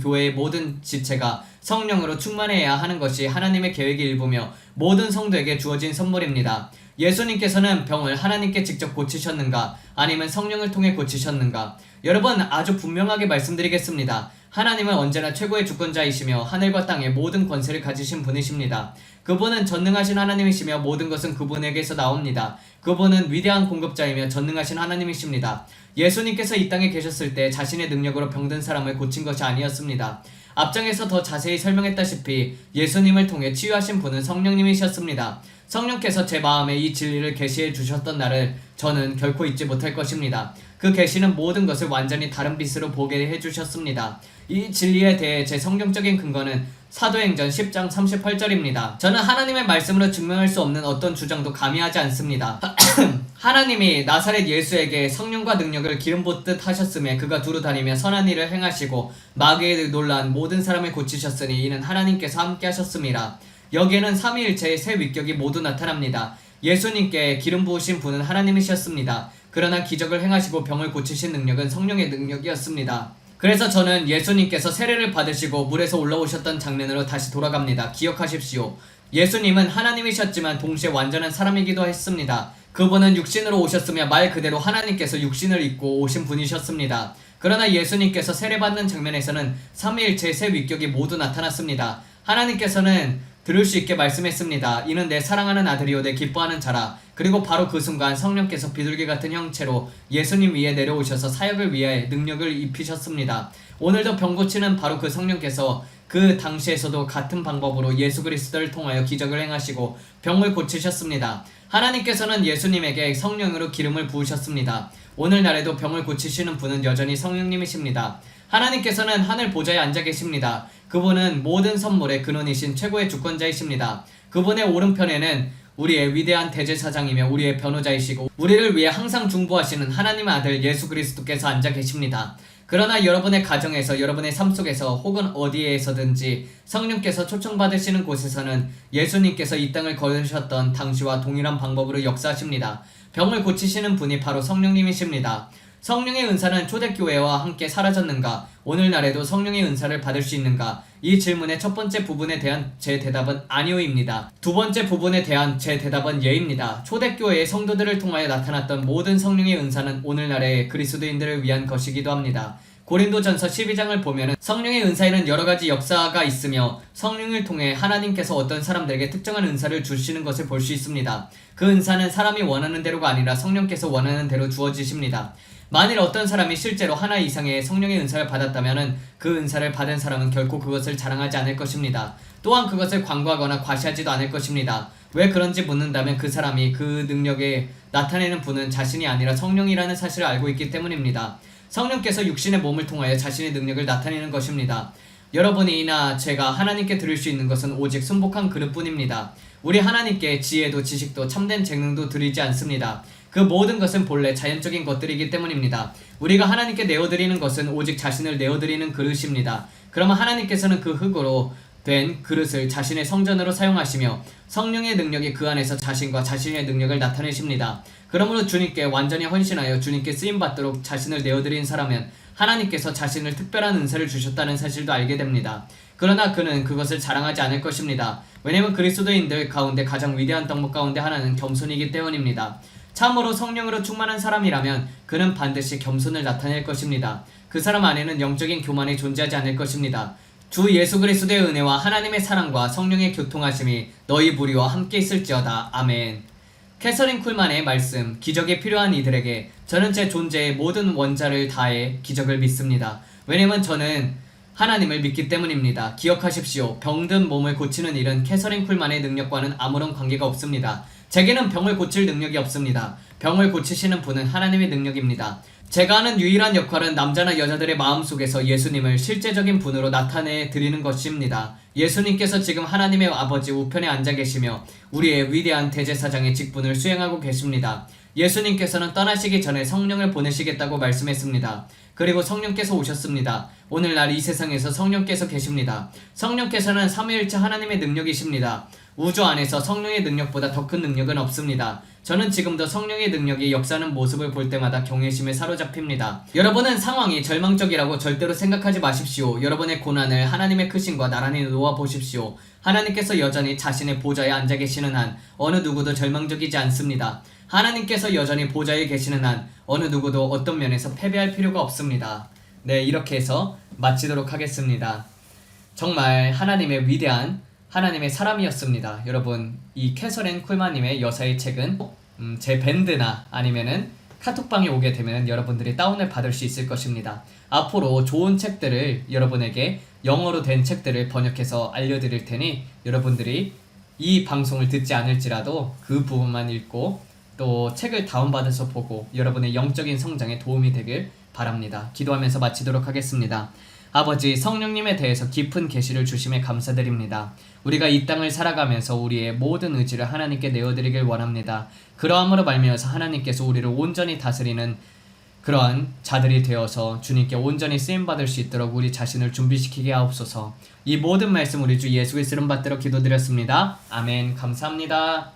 교회의 모든 지체가 성령으로 충만해야 하는 것이 하나님의 계획의 일부며 모든 성도에게 주어진 선물입니다. 예수님께서는 병을 하나님께 직접 고치셨는가? 아니면 성령을 통해 고치셨는가? 여러분, 아주 분명하게 말씀드리겠습니다. 하나님은 언제나 최고의 주권자이시며 하늘과 땅의 모든 권세를 가지신 분이십니다. 그분은 전능하신 하나님이시며 모든 것은 그분에게서 나옵니다. 그분은 위대한 공급자이며 전능하신 하나님이십니다. 예수님께서 이 땅에 계셨을 때 자신의 능력으로 병든 사람을 고친 것이 아니었습니다. 앞장에서 더 자세히 설명했다시피 예수님을 통해 치유하신 분은 성령님이셨습니다. 성령께서 제 마음에 이 진리를 계시해 주셨던 날을 저는 결코 잊지 못할 것입니다. 그 계시는 모든 것을 완전히 다른 빛으로 보게 해주셨습니다. 이 진리에 대해 제 성경적인 근거는 사도행전 10장 38절입니다. 저는 하나님의 말씀으로 증명할 수 없는 어떤 주장도 감히 하지 않습니다. 하나님이 나사렛 예수에게 성령과 능력을 기름 붓듯 하셨음에 그가 두루 다니며 선한 일을 행하시고 마귀에 놀란 모든 사람을 고치셨으니 이는 하나님께서 함께 하셨습니다. 여기에는 삼위일체의 세 위격이 모두 나타납니다. 예수님께 기름 부으신 분은 하나님이셨습니다. 그러나 기적을 행하시고 병을 고치신 능력은 성령의 능력이었습니다. 그래서 저는 예수님께서 세례를 받으시고 물에서 올라오셨던 장면으로 다시 돌아갑니다. 기억하십시오. 예수님은 하나님이셨지만 동시에 완전한 사람이기도 했습니다. 그분은 육신으로 오셨으며 말 그대로 하나님께서 육신을 입고 오신 분이셨습니다. 그러나 예수님께서 세례받는 장면에서는 삼위일체의 세 위격이 모두 나타났습니다. 하나님께서는 들을 수 있게 말씀했습니다. 이는 내 사랑하는 아들이요 내 기뻐하는 자라. 그리고 바로 그 순간 성령께서 비둘기 같은 형체로 예수님 위에 내려오셔서 사역을 위해 능력을 입히셨습니다. 오늘도 병 고치는 바로 그 성령께서 그 당시에서도 같은 방법으로 예수 그리스도를 통하여 기적을 행하시고 병을 고치셨습니다. 하나님께서는 예수님에게 성령으로 기름을 부으셨습니다. 오늘날에도 병을 고치시는 분은 여전히 성령님이십니다. 하나님께서는 하늘 보좌에 앉아 계십니다. 그분은 모든 선물의 근원이신 최고의 주권자이십니다. 그분의 오른편에는 우리의 위대한 대제사장이며 우리의 변호자이시고 우리를 위해 항상 중보하시는 하나님의 아들 예수 그리스도께서 앉아 계십니다. 그러나 여러분의 가정에서 여러분의 삶 속에서 혹은 어디에서든지 성령께서 초청받으시는 곳에서는 예수님께서 이 땅을 걸으셨던 당시와 동일한 방법으로 역사하십니다. 병을 고치시는 분이 바로 성령님이십니다. 성령의 은사는 초대교회와 함께 사라졌는가? 오늘날에도 성령의 은사를 받을 수 있는가? 이 질문의 첫 번째 부분에 대한 제 대답은 아니오입니다. 두 번째 부분에 대한 제 대답은 예입니다. 초대교회의 성도들을 통하여 나타났던 모든 성령의 은사는 오늘날의 그리스도인들을 위한 것이기도 합니다. 고린도전서 12장을 보면 성령의 은사에는 여러가지 역사가 있으며 성령을 통해 하나님께서 어떤 사람들에게 특정한 은사를 주시는 것을 볼 수 있습니다. 그 은사는 사람이 원하는 대로가 아니라 성령께서 원하는 대로 주어지십니다. 만일 어떤 사람이 실제로 하나 이상의 성령의 은사를 받았다면 그 은사를 받은 사람은 결코 그것을 자랑하지 않을 것입니다. 또한 그것을 광고하거나 과시하지도 않을 것입니다. 왜 그런지 묻는다면 그 사람이 그 능력에 나타내는 분은 자신이 아니라 성령이라는 사실을 알고 있기 때문입니다. 성령께서 육신의 몸을 통하여 자신의 능력을 나타내는 것입니다. 여러분이나 제가 하나님께 드릴 수 있는 것은 오직 순복한 그릇뿐입니다. 우리 하나님께 지혜도 지식도 참된 재능도 드리지 않습니다. 그 모든 것은 본래 자연적인 것들이기 때문입니다. 우리가 하나님께 내어드리는 것은 오직 자신을 내어드리는 그릇입니다. 그러면 하나님께서는 그 흙으로 된 그릇을 자신의 성전으로 사용하시며 성령의 능력이 그 안에서 자신과 자신의 능력을 나타내십니다. 그러므로 주님께 완전히 헌신하여 주님께 쓰임받도록 자신을 내어드린 사람은 하나님께서 자신을 특별한 은사를 주셨다는 사실도 알게 됩니다. 그러나 그는 그것을 자랑하지 않을 것입니다. 왜냐하면 그리스도인들 가운데 가장 위대한 덕목 가운데 하나는 겸손이기 때문입니다. 참으로 성령으로 충만한 사람이라면 그는 반드시 겸손을 나타낼 것입니다. 그 사람 안에는 영적인 교만이 존재하지 않을 것입니다. 주 예수 그리스도의 은혜와 하나님의 사랑과 성령의 교통하심이 너희 무리와 함께 있을지어다. 아멘. 캐서린 쿨만의 말씀, 기적이 필요한 이들에게 저는 제 존재의 모든 원자를 다해 기적을 믿습니다. 왜냐면 저는 하나님을 믿기 때문입니다. 기억하십시오. 병든 몸을 고치는 일은 캐서린 쿨만의 능력과는 아무런 관계가 없습니다. 제게는 병을 고칠 능력이 없습니다. 병을 고치시는 분은 하나님의 능력입니다. 제가 하는 유일한 역할은 남자나 여자들의 마음속에서 예수님을 실제적인 분으로 나타내 드리는 것입니다. 예수님께서 지금 하나님의 아버지 우편에 앉아 계시며 우리의 위대한 대제사장의 직분을 수행하고 계십니다. 예수님께서는 떠나시기 전에 성령을 보내시겠다고 말씀했습니다. 그리고 성령께서 오셨습니다. 오늘날 이 세상에서 성령께서 계십니다. 성령께서는 삼위일체 하나님의 능력이십니다. 우주 안에서 성령의 능력보다 더 큰 능력은 없습니다. 저는 지금도 성령의 능력이 역사하는 모습을 볼 때마다 경외심에 사로잡힙니다. 여러분은 상황이 절망적이라고 절대로 생각하지 마십시오. 여러분의 고난을 하나님의 크심과 나란히 놓아보십시오. 하나님께서 여전히 자신의 보좌에 앉아 계시는 한 어느 누구도 절망적이지 않습니다. 하나님께서 여전히 보좌에 계시는 한 어느 누구도 어떤 면에서 패배할 필요가 없습니다. 네, 이렇게 해서 마치도록 하겠습니다. 정말 하나님의 위대한 하나님의 사람이었습니다. 여러분, 이 캐서린 쿨만님의 여사의 책은 제 밴드나 아니면은 카톡방에 오게 되면 여러분들이 다운을 받을 수 있을 것입니다. 앞으로 좋은 책들을 여러분에게 영어로 된 책들을 번역해서 알려드릴 테니 여러분들이 이 방송을 듣지 않을지라도 그 부분만 읽고 또 책을 다운받아서 보고 여러분의 영적인 성장에 도움이 되길 바랍니다. 기도하면서 마치도록 하겠습니다. 아버지, 성령님에 대해서 깊은 계시를 주심에 감사드립니다. 우리가 이 땅을 살아가면서 우리의 모든 의지를 하나님께 내어드리길 원합니다. 그러함으로 말미암아서 하나님께서 우리를 온전히 다스리는 그러한 자들이 되어서 주님께 온전히 쓰임받을 수 있도록 우리 자신을 준비시키게 하옵소서. 이 모든 말씀 우리 주 예수 그리스도를 받들어 기도드렸습니다. 아멘. 감사합니다.